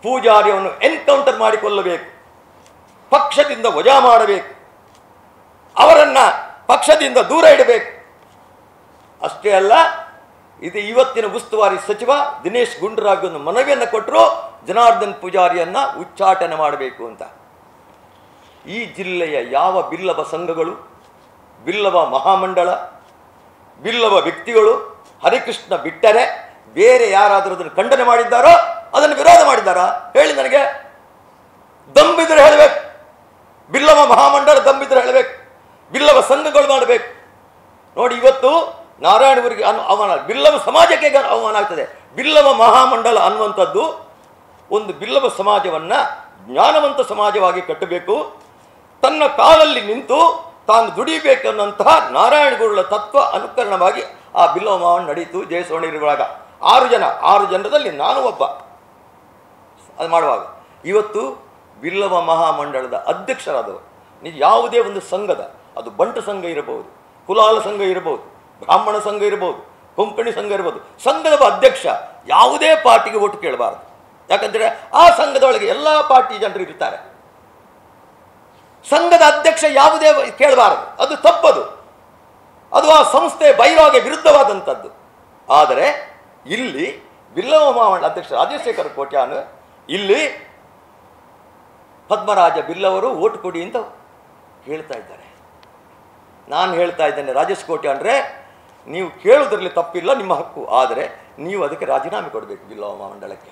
ಪೂಜಾರಿಯನ್ನು ಎನ್ಕೌಂಟರ್ ಮಾಡಿಕೊಳ್ಳಬೇಕು, ಪಕ್ಷದಿಂದ ವಜಾ ಮಾಡಬೇಕು, ಅವರನ್ನು ಪಕ್ಷದಿಂದ ದೂರ ಇಡಬೇಕು. ಅಷ್ಟೇ ಅಲ್ಲ, ಇದು ಇವತ್ತಿನ ಉಸ್ತುವಾರಿ ಸಚಿವ ದಿನೇಶ್ ಗುಂಡೂರಾವ್ ಒಂದು ಮನವಿಯನ್ನು ಕೊಟ್ಟರು, ಜನಾರ್ದನ್ ಪೂಜಾರಿಯನ್ನು ಉಚ್ಚಾಟನೆ ಮಾಡಬೇಕು ಅಂತ. ಈ ಜಿಲ್ಲೆಯ ಯಾವ ಬಿಲ್ಲವ ಸಂಘಗಳು, ಬಿಲ್ಲವ ಮಹಾಮಂಡಳ, ಬಿಲ್ಲವ ವ್ಯಕ್ತಿಗಳು ಹರಿಕೃಷ್ಣ ಬಿಟ್ಟರೆ ಬೇರೆ ಯಾರಾದರೂ ಅದನ್ನು ಖಂಡನೆ ಮಾಡಿದ್ದಾರೋ, ಅದನ್ನು ವಿರೋಧ ಮಾಡಿದ್ದಾರಾ? ಹೇಳಿ ನನಗೆ. ದಂಬಿದ್ರೆ ಹೇಳಬೇಕು, ಬಿಲ್ಲವ ಮಹಾಮಂಡಳ ದಂಬಿದ್ರೆ ಹೇಳಬೇಕು, ಬಿಲ್ಲವ ಸಂಘಗಳು ಮಾಡಬೇಕು. ನೋಡಿ, ಇವತ್ತು ನಾರಾಯಣಗುರಿಗೆ ಅವಮಾನ, ಬಿಲ್ಲವ ಸಮಾಜಕ್ಕೆ ಅವಮಾನ ಆಗ್ತದೆ. ಬಿಲ್ಲವ ಮಹಾಮಂಡಲ ಅನ್ನುವಂಥದ್ದು ಒಂದು ಬಿಲ್ಲವ ಸಮಾಜವನ್ನು ಜ್ಞಾನವಂತ ಸಮಾಜವಾಗಿ ಕಟ್ಟಬೇಕು, ತನ್ನ ಕಾಲಲ್ಲಿ ನಿಂತು ತಾನು ದುಡಿಬೇಕನ್ನಂತಹ ನಾರಾಯಣಗುರುಗಳ ತತ್ವ ಅನುಕರಣವಾಗಿ ಆ ಬಿಲ್ಲವ ಮಹಾಮಂಡಲ ನಡೀತು. ಜಯಸೋಣಿರುವಾಗ 6 ಜನರಲ್ಲಿ ನಾನು ಒಬ್ಬ. ಅದು ಮಾಡುವಾಗ ಇವತ್ತು ಬಿಲ್ಲವ ಮಹಾಮಂಡಳದ ಅಧ್ಯಕ್ಷರಾದವರು ನೀವು ಯಾವುದೇ ಒಂದು ಸಂಘದ, ಅದು ಬಂಟು ಸಂಘ ಇರಬಹುದು, ಕುಲಾಲ ಸಂಘ ಇರಬಹುದು, ಬ್ರಾಹ್ಮಣ ಸಂಘ ಇರಬಹುದು, ಕೊಂಕಣಿ ಸಂಘ ಇರಬಹುದು, ಸಂಘದ ಅಧ್ಯಕ್ಷ ಯಾವುದೇ ಪಾರ್ಟಿಗೆ ಓಟು ಕೇಳಬಾರದು. ಯಾಕಂದರೆ ಆ ಸಂಘದೊಳಗೆ ಎಲ್ಲ ಪಾರ್ಟಿ ಜನರು ಇರ್ತಾರೆ. ಸಂಘದ ಅಧ್ಯಕ್ಷ ಯಾವುದೇ ಕೇಳಬಾರದು, ಅದು ತಪ್ಪದು, ಅದು ಆ ಸಂಸ್ಥೆ ಬೈಲಾಗೆ ವಿರುದ್ಧವಾದಂಥದ್ದು. ಆದರೆ ಇಲ್ಲಿ ಬಿಲ್ಲವ ಮಹಾಮಂಡಲ ಅಧ್ಯಕ್ಷ ರಾಜಶೇಖರ ಕೋಟ್ಯಾನ್ ಇಲ್ಲಿ ಪದ್ಮರಾಜ ಬಿಲ್ಲವರು ಓಟು ಕೊಡಿ ಅಂತ ಹೇಳ್ತಾ ಇದ್ದಾರೆ. ನಾನು ಹೇಳ್ತಾ ಇದ್ದೇನೆ, ರಾಜೇಶ್ ಕೋಟ್ಯಾನ್ರೆ, ನೀವು ಕೇಳುವುದರಲ್ಲಿ ತಪ್ಪಿಲ್ಲ, ನಿಮ್ಮ ಹಕ್ಕು. ಆದರೆ ನೀವು ಅದಕ್ಕೆ ರಾಜೀನಾಮೆ ಕೊಡಬೇಕು. ಬಿಲ್ಲವ ಮಹಾಮಂಡಲಕ್ಕೆ,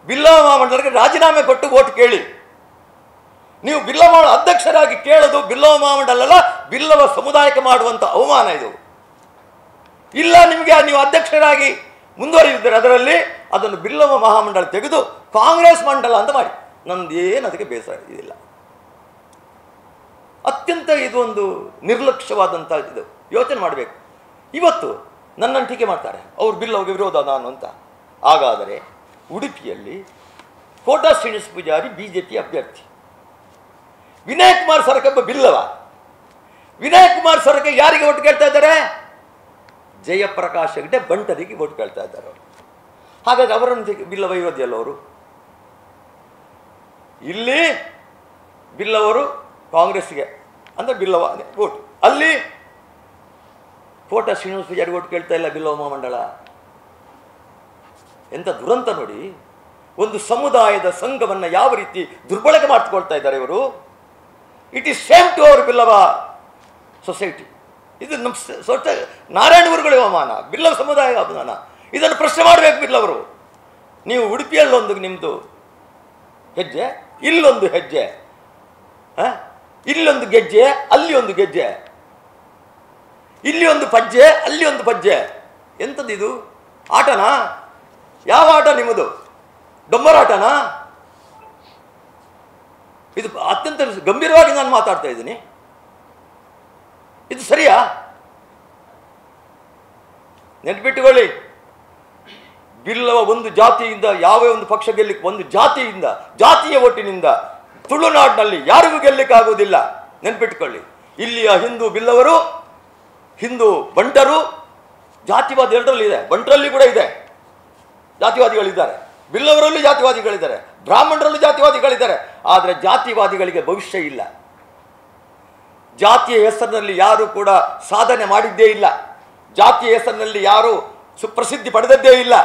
ಬಿಲ್ಲವ ಮಹಾಮಂಡಲಕ್ಕೆ ರಾಜೀನಾಮೆ ಕೊಟ್ಟು ಓಟು ಕೇಳಿ. ನೀವು ಬಿಲ್ಲವ ಅಧ್ಯಕ್ಷರಾಗಿ ಕೇಳೋದು ಬಿಲ್ಲವ ಮಹಾಮಂಡಲ ಅಲ್ಲ, ಬಿಲ್ಲವ ಸಮುದಾಯಕ್ಕೆ ಮಾಡುವಂಥ ಅವಮಾನ ಇದು. ಇಲ್ಲ, ನಿಮಗೆ ನೀವು ಅಧ್ಯಕ್ಷರಾಗಿ ಮುಂದುವರಿಯುತ್ತಾರೆ, ಅದರಲ್ಲಿ ಅದನ್ನು ಬಿಲ್ಲವ ಮಹಾಮಂಡಲ ತೆಗೆದು ಕಾಂಗ್ರೆಸ್ ಮಂಡಲ ಅಂತ ಮಾಡಿ. ನಂದೇನು ಅದಕ್ಕೆ ಬೇಸರ ಇದಿಲ್ಲ. ಅತ್ಯಂತ ಇದು ಒಂದು ನಿರ್ಲಕ್ಷ್ಯವಾದಂಥ ಇದು. ಯೋಚನೆ ಮಾಡಬೇಕು. ಇವತ್ತು ನನ್ನನ್ನು ಟೀಕೆ ಮಾಡ್ತಾರೆ, ಅವ್ರು ಬಿಲ್ಲವಗೆ ವಿರೋಧ ನಾನು ಅಂತ. ಹಾಗಾದರೆ ಉಡುಪಿಯಲ್ಲಿ ಕೋಟಾ ಶ್ರೀನಿವಾಸ ಪೂಜಾರಿ BJP ಅಭ್ಯರ್ಥಿ, ವಿನಯ್ ಕುಮಾರ್ ಸೊರಕೆ ಬಿಲ್ಲವ. ವಿನಯ್ ಕುಮಾರ್ ಸೊರಕೆ ಯಾರಿಗೆ ಓಟು ಕೇಳ್ತಾ ಇದ್ದಾರೆ? ಜಯಪ್ರಕಾಶ್ ಹೆಗ್ಡೆ ಬಂಟರಿಗೆ ಓಟು ಕೇಳ್ತಾ ಇದ್ದಾರೆ ಅವರು. ಹಾಗಾದರೆ ಅವರನ್ನು ಬಿಲ್ಲವ ವಿರೋಧಿಯಲ್ಲ ಅವರು. ಇಲ್ಲಿ ಬಿಲ್ಲವರು ಕಾಂಗ್ರೆಸ್ಗೆ ಅಂದರೆ ಬಿಲ್ಲವ ಓಟು, ಅಲ್ಲಿ ಕೋಟಾ ಶ್ರೀನಿವಾಸ ಪೂಜಾರಿ ಓಟು ಕೇಳ್ತಾ ಇಲ್ಲ ಬಿಲ್ಲವ ಮಹಾಮಂಡಲ. ಎಂಥ ದುರಂತ ನೋಡಿ. ಒಂದು ಸಮುದಾಯದ ಸಂಘವನ್ನು ಯಾವ ರೀತಿ ದುರ್ಬಳಕೆ ಮಾಡಿಕೊಳ್ತಾ ಇದ್ದಾರೆ ಇವರು. It is same to our Billava society. ಇದು ನಮ್ಮ ನಾರಾಯಣ ಗುರುಗಳ ಅವಮಾನ, ಬಿಲ್ಲವ ಸಮುದಾಯ ಅವಮಾನ. ಇದನ್ನು ಪ್ರಶ್ನೆ ಮಾಡಬೇಕು ಬಿಲ್ಲವರು. ನೀವು ಉಡುಪಿಯಲ್ಲೊಂದು ನಿಮ್ಮದು ಹೆಜ್ಜೆ, ಇಲ್ಲೊಂದು ಹೆಜ್ಜೆ, ಇಲ್ಲೊಂದು ಗೆಜ್ಜೆ, ಅಲ್ಲಿ ಒಂದು ಗೆಜ್ಜೆ, ಇಲ್ಲಿ ಒಂದು ಪಜ್ಜೆ, ಅಲ್ಲಿ ಒಂದು ಪಜ್ಜೆ. ಎಂಥದ್ದು ಇದು? ಆಟನಾ? ಯಾವ ಆಟ ನಿಮ್ಮದು? ಡೊಂಬರಾಟನಾ? ಇದು ಅತ್ಯಂತ ಗಂಭೀರವಾಗಿ ನಾನು ಮಾತಾಡ್ತಾ ಇದ್ದೀನಿ. ಇದು ಸರಿಯಾ? ನೆನ್ಪಿಟ್ಟುಕೊಳ್ಳಿ, ಬಿಲ್ಲವ ಒಂದು ಜಾತಿಯಿಂದ ಯಾವೇ ಒಂದು ಪಕ್ಷ ಗೆಲ್ಲಿಕ್ಕೆ, ಒಂದು ಜಾತಿಯಿಂದ, ಜಾತಿಯ ಒಟ್ಟಿನಿಂದ ತುಳುನಾಡಿನಲ್ಲಿ ಯಾರಿಗೂ ಗೆಲ್ಲಿಕ್ಕಾಗುವುದಿಲ್ಲ. ನೆನ್ಪಿಟ್ಟುಕೊಳ್ಳಿ. ಇಲ್ಲಿಯ ಹಿಂದೂ ಬಿಲ್ಲವರು, ಹಿಂದೂ ಬಂಟರು, ಜಾತಿವಾದ ಎರಡರಲ್ಲಿ ಇದೆ. ಬಂಟರಲ್ಲಿ ಕೂಡ ಇದೆ ಜಾತಿವಾದಿಗಳಿದ್ದಾರೆ, ಬಿಲ್ಲವರಲ್ಲೂ ಜಾತಿವಾದಿಗಳಿದ್ದಾರೆ, ಬ್ರಾಹ್ಮಣರಲ್ಲೂ ಜಾತಿವಾದಿಗಳಿದ್ದಾರೆ. ಆದರೆ ಜಾತಿವಾದಿಗಳಿಗೆ ಭವಿಷ್ಯ ಇಲ್ಲ. ಜಾತಿಯ ಹೆಸರಿನಲ್ಲಿ ಯಾರು ಕೂಡ ಸಾಧನೆ ಮಾಡಿದ್ದೇ ಇಲ್ಲ. ಜಾತಿಯ ಹೆಸರಿನಲ್ಲಿ ಯಾರು ಸುಪ್ರಸಿದ್ಧಿ ಪಡೆದದ್ದೇ ಇಲ್ಲ.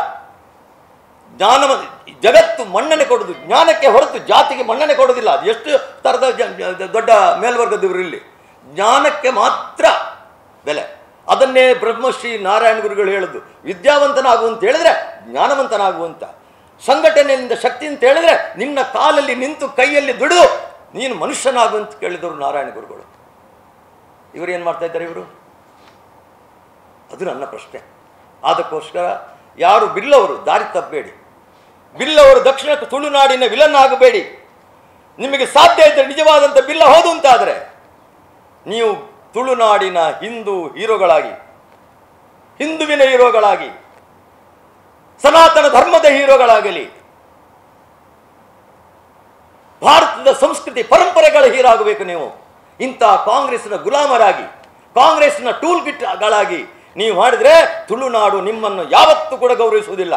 ಜಗತ್ತು ಮನ್ನಣೆ ಕೊಡೋದು ಜ್ಞಾನಕ್ಕೆ ಹೊರತು ಜಾತಿಗೆ ಮನ್ನಣೆ ಕೊಡೋದಿಲ್ಲ. ಅದು ಎಷ್ಟು ಥರದ ದೊಡ್ಡ ಮೇಲ್ವರ್ಗದವರು ಇಲ್ಲಿ ಜ್ಞಾನಕ್ಕೆ ಮಾತ್ರ ಬೆಲೆ. ಅದನ್ನೇ ಬ್ರಹ್ಮಶ್ರೀ ನಾರಾಯಣ ಗುರುಗಳು ಹೇಳೋದು, ವಿದ್ಯಾವಂತನಾಗು ಅಂತ ಹೇಳಿದ್ರೆ ಜ್ಞಾನವಂತನಾಗುವಂತ, ಸಂಘಟನೆಯಿಂದ ಶಕ್ತಿ ಅಂತ ಹೇಳಿದ್ರೆ ನಿನ್ನ ಕಾಲಲ್ಲಿ ನಿಂತು ಕೈಯಲ್ಲಿ ದುಡಿದು ನೀನು ಮನುಷ್ಯನಾಗು ಅಂತ ಕೇಳಿದವರು ನಾರಾಯಣ ಗುರುಗಳು. ಇವರು ಏನು ಮಾಡ್ತಾ ಇದ್ದಾರೆ ಇವರು? ಅದು ನನ್ನ ಪ್ರಶ್ನೆ. ಅದಕ್ಕೋಸ್ಕರ ಯಾರು ಬಿಲ್ಲವರು ದಾರಿ ತಪ್ಪಬೇಡಿ, ಬಿಲ್ಲವರು ದಕ್ಷಿಣ ತುಳುನಾಡಿನ ವಿಲನ್ ಆಗಬೇಡಿ. ನಿಮಗೆ ಸಾಧ್ಯ ಇದ್ದರೆ ನಿಜವಾದಂಥ ಬಿಲ್ಲ ಹೌದು ಅಂತಾದರೆ ನೀವು ತುಳುನಾಡಿನ ಹೀರೋಗಳಾಗಿ, ಹಿಂದುವಿನ ಹೀರೋಗಳಾಗಿ, ಸನಾತನ ಧರ್ಮದ ಹೀರೋಗಳಾಗಲಿ, ಭಾರತದ ಸಂಸ್ಕೃತಿ ಪರಂಪರೆಗಳ ಹೀರೋ ಆಗಬೇಕು ನೀವು. ಇಂಥ ಕಾಂಗ್ರೆಸ್ನ ಗುಲಾಮರಾಗಿ, ಕಾಂಗ್ರೆಸ್ನ ಟೂಲ್ ಕಿಟ್ಗಳಾಗಿ ನೀವು ಮಾಡಿದರೆ ತುಳುನಾಡು ನಿಮ್ಮನ್ನು ಯಾವತ್ತೂ ಕೂಡ ಗೌರವಿಸುವುದಿಲ್ಲ.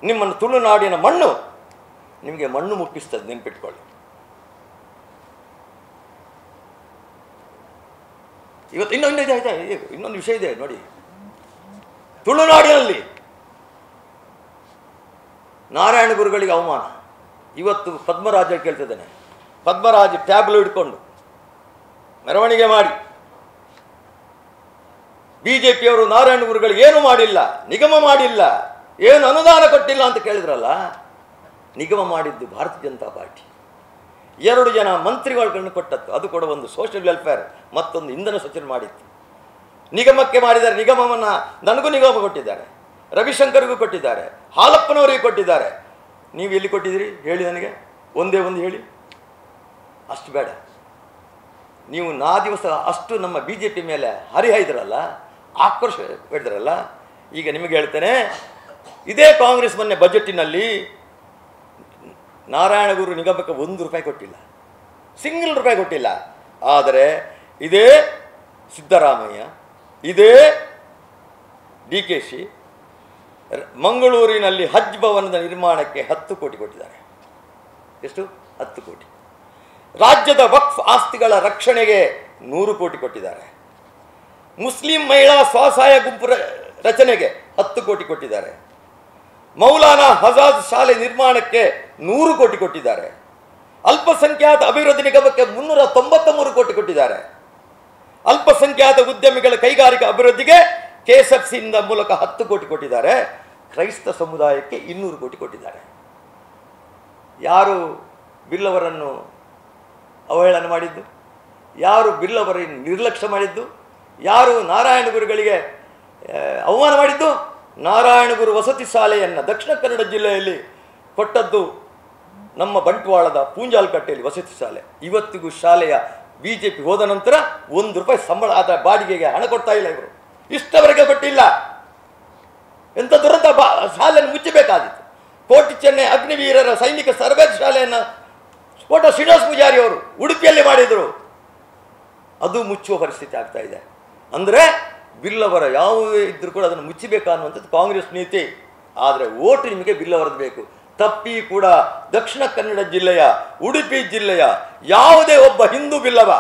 ನಿಮ್ಮನ್ನು ತುಳುನಾಡಿನ ಮಣ್ಣು ನಿಮಗೆ ಮಣ್ಣು ಮುಟ್ಟಿಸ್ತದೆ, ನೆನ್ಪಿಟ್ಕೊಳ್ಳಿ. ಇವತ್ತು ಇನ್ನೊಂದು ವಿಷಯ ಇದೆ ನೋಡಿ. ತುಳುನಾಡಿನಲ್ಲಿ ನಾರಾಯಣ ಗುರುಗಳಿಗೆ ಅವಮಾನ. ಇವತ್ತು ಪದ್ಮರಾಜ ಕೇಳ್ತಿದ್ದಾನೆ, ಪದ್ಮರಾಜ್ ಟ್ಯಾಬ್ಲು ಹಿಡ್ಕೊಂಡು ಮೆರವಣಿಗೆ ಮಾಡಿ ಬಿಜೆಪಿಯವರು ನಾರಾಯಣ ಗುರುಗಳಿಗೆ ಏನು ಮಾಡಿಲ್ಲ, ನಿಗಮ ಮಾಡಿಲ್ಲ, ಏನು ಅನುದಾನ ಕೊಟ್ಟಿಲ್ಲ ಅಂತ ಕೇಳಿದ್ರಲ್ಲ. ನಿಗಮ ಮಾಡಿದ್ದು ಭಾರತೀಯ ಜನತಾ ಪಾರ್ಟಿ. 2 ಜನ ಮಂತ್ರಿಗಳನ್ನು ಕೊಟ್ಟದ್ದು, ಅದು ಕೂಡ ಒಂದು ಸೋಷಿಯಲ್ ವೆಲ್ಫೇರ್, ಮತ್ತೊಂದು ಇಂಧನ ಸಚಿವರು ಮಾಡಿತ್ತು. ನಿಗಮಕ್ಕೆ ಮಾಡಿದ್ದಾರೆ. ನಿಗಮವನ್ನು ನನಗೂ ನಿಗಮ ಕೊಟ್ಟಿದ್ದಾರೆ, ರವಿಶಂಕರ್ಗೂ ಕೊಟ್ಟಿದ್ದಾರೆ, ಹಾಲಪ್ಪನವರಿಗೆ ಕೊಟ್ಟಿದ್ದಾರೆ. ನೀವು ಎಲ್ಲಿ ಕೊಟ್ಟಿದ್ದೀರಿ ಹೇಳಿ ನನಗೆ, ಒಂದೇ ಒಂದು ಹೇಳಿ. ಅಷ್ಟು ಬೇಡ. ನೀವು ದಿವಸ ಅಷ್ಟು ನಮ್ಮ ಬಿ ಜೆ ಪಿ ಮೇಲೆ ಹರಿಹಾಯ್ದ್ರಲ್ಲ, ಆಕ್ರೋಶ ಬಿಡ್ದ್ರಲ್ಲ. ಈಗ ನಿಮಗೆ ಹೇಳ್ತೇನೆ, ಇದೇ ಕಾಂಗ್ರೆಸ್ ಮೊನ್ನೆ ಬಜೆಟಿನಲ್ಲಿ ನಾರಾಯಣ ಗುರು ನಿಗಮಕ್ಕೆ 1 ರೂಪಾಯಿ ಕೊಟ್ಟಿಲ್ಲ, ಸಿಂಗಲ್ ರೂಪಾಯಿ ಕೊಟ್ಟಿಲ್ಲ. ಆದರೆ ಇದೇ ಸಿದ್ದರಾಮಯ್ಯ, ಇದೇ DKC ಮಂಗಳೂರಿನಲ್ಲಿ ಹಜ್ ಭವನದ ನಿರ್ಮಾಣಕ್ಕೆ 10 ಕೋಟಿ ಕೊಟ್ಟಿದ್ದಾರೆ. ಎಷ್ಟು? 10 ಕೋಟಿ. ರಾಜ್ಯದ ವಕ್ಫ್ ಆಸ್ತಿಗಳ ರಕ್ಷಣೆಗೆ 100 ಕೋಟಿ ಕೊಟ್ಟಿದ್ದಾರೆ. ಮುಸ್ಲಿಂ ಮಹಿಳಾ ಸ್ವಸಹಾಯ ಗುಂಪು ರಚನೆಗೆ 10 ಕೋಟಿ ಕೊಟ್ಟಿದ್ದಾರೆ. ಮೌಲಾನಾ ಆಜಾದ್ ಶಾಲೆ ನಿರ್ಮಾಣಕ್ಕೆ 100 ಕೋಟಿ ಕೊಟ್ಟಿದ್ದಾರೆ. ಅಲ್ಪಸಂಖ್ಯಾತ ಅಭಿವೃದ್ಧಿ ನಿಗಮಕ್ಕೆ 393 ಕೋಟಿ ಕೊಟ್ಟಿದ್ದಾರೆ. ಅಲ್ಪಸಂಖ್ಯಾತ ಉದ್ಯಮಿಗಳ ಕೈಗಾರಿಕಾ ಅಭಿವೃದ್ಧಿಗೆ KSFCಯಿಂದ ಮೂಲಕ 10 ಕೋಟಿ ಕೊಟ್ಟಿದ್ದಾರೆ. ಕ್ರೈಸ್ತ ಸಮುದಾಯಕ್ಕೆ 200 ಕೋಟಿ ಕೊಟ್ಟಿದ್ದಾರೆ. ಯಾರು ಬಿಲ್ಲವರನ್ನು ಅವಹೇಳನ ಮಾಡಿದ್ದು? ಯಾರು ಬಿಲ್ಲವರನ್ನು ನಿರ್ಲಕ್ಷ್ಯ ಮಾಡಿದ್ದು? ಯಾರು ನಾರಾಯಣ ಗುರುಗಳಿಗೆ ಅವಮಾನ ಮಾಡಿದ್ದು? ನಾರಾಯಣ ಗುರು ವಸತಿ ಶಾಲೆಯನ್ನು ದಕ್ಷಿಣ ಕನ್ನಡ ಜಿಲ್ಲೆಯಲ್ಲಿ ಕೊಟ್ಟದ್ದು ನಮ್ಮ ಬಂಟ್ವಾಳದ ಪೂಂಜಾಲ್ಕಟ್ಟೆಯಲ್ಲಿ ವಸತಿ ಶಾಲೆ. ಇವತ್ತಿಗೂ ಶಾಲೆಯ BJP ಹೋದ ನಂತರ 1 ರೂಪಾಯಿ ಸಂಬಳ, ಅದರ ಬಾಡಿಗೆಗೆ ಹಣ ಕೊಡ್ತಾ ಇಲ್ಲ ಇವರು. ಇಷ್ಟವರೆಗೆ ಕೊಟ್ಟಿಲ್ಲ. ಎಂಥ ದುರಂತ! ಶಾಲೆಯನ್ನು ಮುಚ್ಚಬೇಕಾದಿತ್ತು. ಕೋಟಿ ಚೆನ್ನೈ ಅಗ್ನಿವೀರರ ಸೈನಿಕ ತರಬೇತಿ ಶಾಲೆಯನ್ನು ಕೋಟ ಶ್ರೀನಿವಾಸ ಪೂಜಾರಿ ಅವರು ಉಡುಪಿಯಲ್ಲಿ ಮಾಡಿದರು. ಅದು ಮುಚ್ಚುವ ಪರಿಸ್ಥಿತಿ ಆಗ್ತಾ ಇದೆ. ಅಂದರೆ ಬಿಲ್ಲವರ ಯಾವುದೇ ಇದ್ರೂ ಕೂಡ ಅದನ್ನು ಮುಚ್ಚಬೇಕಾ ಅನ್ನುವಂಥದ್ದು ಕಾಂಗ್ರೆಸ್ ನೀತಿ. ಆದರೆ ಓಟು ನಿಮಗೆ ಬಿಲ್ಲವರದ್ದು ಬೇಕು. ತಪ್ಪಿ ಕೂಡ ದಕ್ಷಿಣ ಕನ್ನಡ ಜಿಲ್ಲೆಯ, ಉಡುಪಿ ಜಿಲ್ಲೆಯ ಯಾವುದೇ ಒಬ್ಬ ಹಿಂದೂ ಬಿಲ್ಲವ,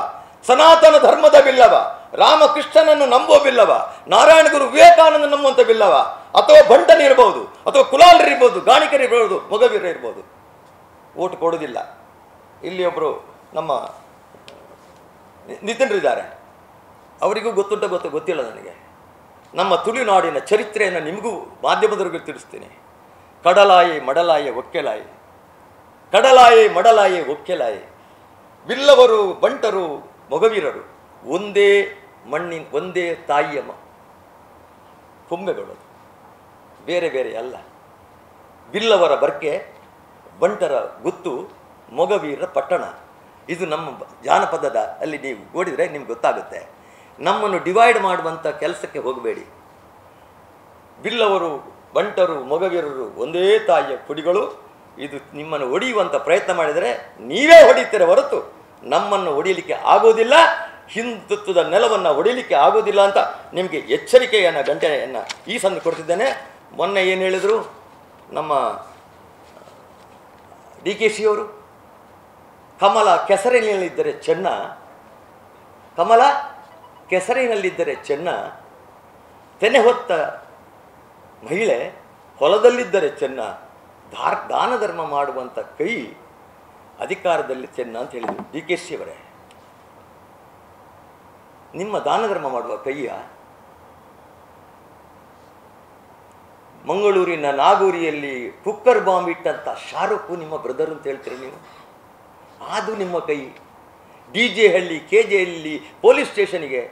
ಸನಾತನ ಧರ್ಮದ ಬಿಲ್ಲವ, ರಾಮಕೃಷ್ಣನನ್ನು ನಂಬುವ ಬಿಲ್ಲವ, ನಾರಾಯಣ ಗುರು ವಿವೇಕಾನಂದ ನಂಬುವಂಥ ಬಿಲ್ಲವ, ಅಥವಾ ಬಂಟನಿರ್ಬೋದು, ಅಥವಾ ಕುಲಾಲರಿರ್ಬೋದು, ಗಾಣಿಕರಿರ್ಬೋದು, ಮೊಗವೀರ ಇರ್ಬೋದು, ಓಟು ಕೊಡೋದಿಲ್ಲ. ಇಲ್ಲಿ ಒಬ್ಬರು ನಮ್ಮ ನಿತಿನ್ರಿದ್ದಾರೆ, ಅವರಿಗೂ ಗೊತ್ತಿಲ್ಲ ನನಗೆ. ನಮ್ಮ ತುಳುನಾಡಿನ ಚರಿತ್ರೆಯನ್ನು ನಿಮಗೂ ಮಾಧ್ಯಮದವರೆಗೂ ತಿಳಿಸ್ತೀನಿ. ಕಡಲಾಯೆ ಮಡಲಾಯೆ ಒಕ್ಕೆಲಾಯೆ, ಕಡಲಾಯೆ ಮಡಲಾಯೆ ಒಕ್ಕೆಲಾಯೆ. ಬಿಲ್ಲವರು, ಬಂಟರು, ಮೊಗವೀರರು ಒಂದೇ ಮಣ್ಣಿನ, ಒಂದೇ ತಾಯಿಯ ಕೊಂಬೆಗಳು, ಬೇರೆ ಬೇರೆ ಅಲ್ಲ. ಬಿಲ್ಲವರ ಬರ್ಕೆ, ಬಂಟರ ಗುತ್ತು, ಮೊಗವೀರರ ಪಟ್ಟಣ. ಇದು ನಮ್ಮ ಜಾನಪದದ ಅಲ್ಲಿ ನೀವು ಓಡಿದರೆ ನಿಮ್ಗೆ ಗೊತ್ತಾಗುತ್ತೆ. ನಮ್ಮನ್ನು ಡಿವೈಡ್ ಮಾಡುವಂಥ ಕೆಲಸಕ್ಕೆ ಹೋಗಬೇಡಿ. ಬಿಲ್ಲವರು, ಬಂಟರು, ಮೊಗವೀರರು ಒಂದೇ ತಾಯಿಯ ಕುಡಿಗಳು. ಇದು ನಿಮ್ಮನ್ನು ಹೊಡೆಯುವಂಥ ಪ್ರಯತ್ನ ಮಾಡಿದರೆ ನೀವೇ ಹೊಡಿತೀರ ಹೊರತು ನಮ್ಮನ್ನು ಹೊಡೆಯಲಿಕ್ಕೆ ಆಗೋದಿಲ್ಲ, ಹಿಂದುತ್ವದ ನೆಲವನ್ನು ಹೊಡೆಯಲಿಕ್ಕೆ ಆಗೋದಿಲ್ಲ ಅಂತ ನಿಮಗೆ ಎಚ್ಚರಿಕೆಯನ್ನು, ಗಂಟೆಯನ್ನು ಈ ಸಂದ ಕೊಡ್ತಿದ್ದೇನೆ. ಮೊನ್ನೆ ಏನು ಹೇಳಿದರು ನಮ್ಮ DKC ಅವರು? ಕಮಲ ಕೆಸರಿನಲ್ಲಿದ್ದರೆ ಚೆನ್ನ, ಕಮಲ ಕೆಸರಿನಲ್ಲಿದ್ದರೆ ಚೆನ್ನ, ತೆನೆ ಹೊತ್ತ ಮಹಿಳೆ ಹೊಲದಲ್ಲಿದ್ದರೆ ಚೆನ್ನ, ದಾನ ಧರ್ಮ ಮಾಡುವಂಥ ಕೈ ಅಧಿಕಾರದಲ್ಲಿ ಚೆನ್ನ ಅಂತ ಹೇಳಿದರು ಡಿ ಕೆ ಶಿ ಅವರೇ. ನಿಮ್ಮ ದಾನ ಧರ್ಮ ಮಾಡುವ ಕೈಯ ಮಂಗಳೂರಿನ ನಾಗೂರಿಯಲ್ಲಿ ಕುಕ್ಕರ್ ಬಾಂಬ್ ಇಟ್ಟಂಥ ಶಾರುಖ್ ನಿಮ್ಮ ಬ್ರದರ್ ಅಂತ ಹೇಳ್ತೀರಿ ನೀವು. ಅದು ನಿಮ್ಮ ಕೈ. DJ ಹಳ್ಳಿ KJ ಹಳ್ಳಿ ಪೊಲೀಸ್ ಸ್ಟೇಷನ್ಗೆ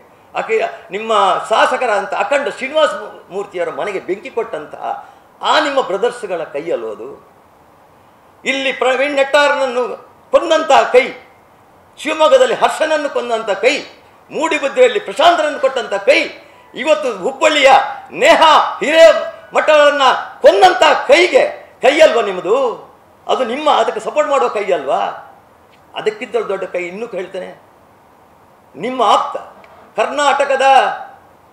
ನಿಮ್ಮ ಶಾಸಕರ ಅಂತ ಅಖಂಡ ಶ್ರೀನಿವಾಸ ಮೂರ್ತಿಯವರ ಮನೆಗೆ ಬೆಂಕಿ ಕೊಟ್ಟಂತಹ ಆ ನಿಮ್ಮ ಬ್ರದರ್ಸ್ಗಳ ಕೈ ಅಲ್ಲೋ ಅದು. ಇಲ್ಲಿ ಪ್ರವೀಣ್ ನೆಟ್ಟಾರನನ್ನು ಕೊಂದಂತಹ ಕೈ, ಶಿವಮೊಗ್ಗದಲ್ಲಿ ಹರ್ಷನನ್ನು ಕೊಂದಂಥ ಕೈ, ಮೂಡಿಬುದ್ರೆಯಲ್ಲಿ ಪ್ರಶಾಂತರನ್ನು ಕೊಟ್ಟಂಥ ಕೈ, ಇವತ್ತು ಹುಬ್ಬಳ್ಳಿಯ ನೇಹಾ ಹಿರೇಮಠಗಳನ್ನು ಕೊಂದಂಥ ಕೈ ಅಲ್ವಾ ನಿಮ್ಮದು? ಅದು ಅದಕ್ಕೆ ಸಪೋರ್ಟ್ ಮಾಡೋ ಕೈ ಅಲ್ವಾ? ಅದಕ್ಕಿಂತ ದೊಡ್ಡ ಕೈ ಇನ್ನೂ ಹೇಳ್ತೇನೆ. ನಿಮ್ಮ ಆಪ್ತ ಕರ್ನಾಟಕದ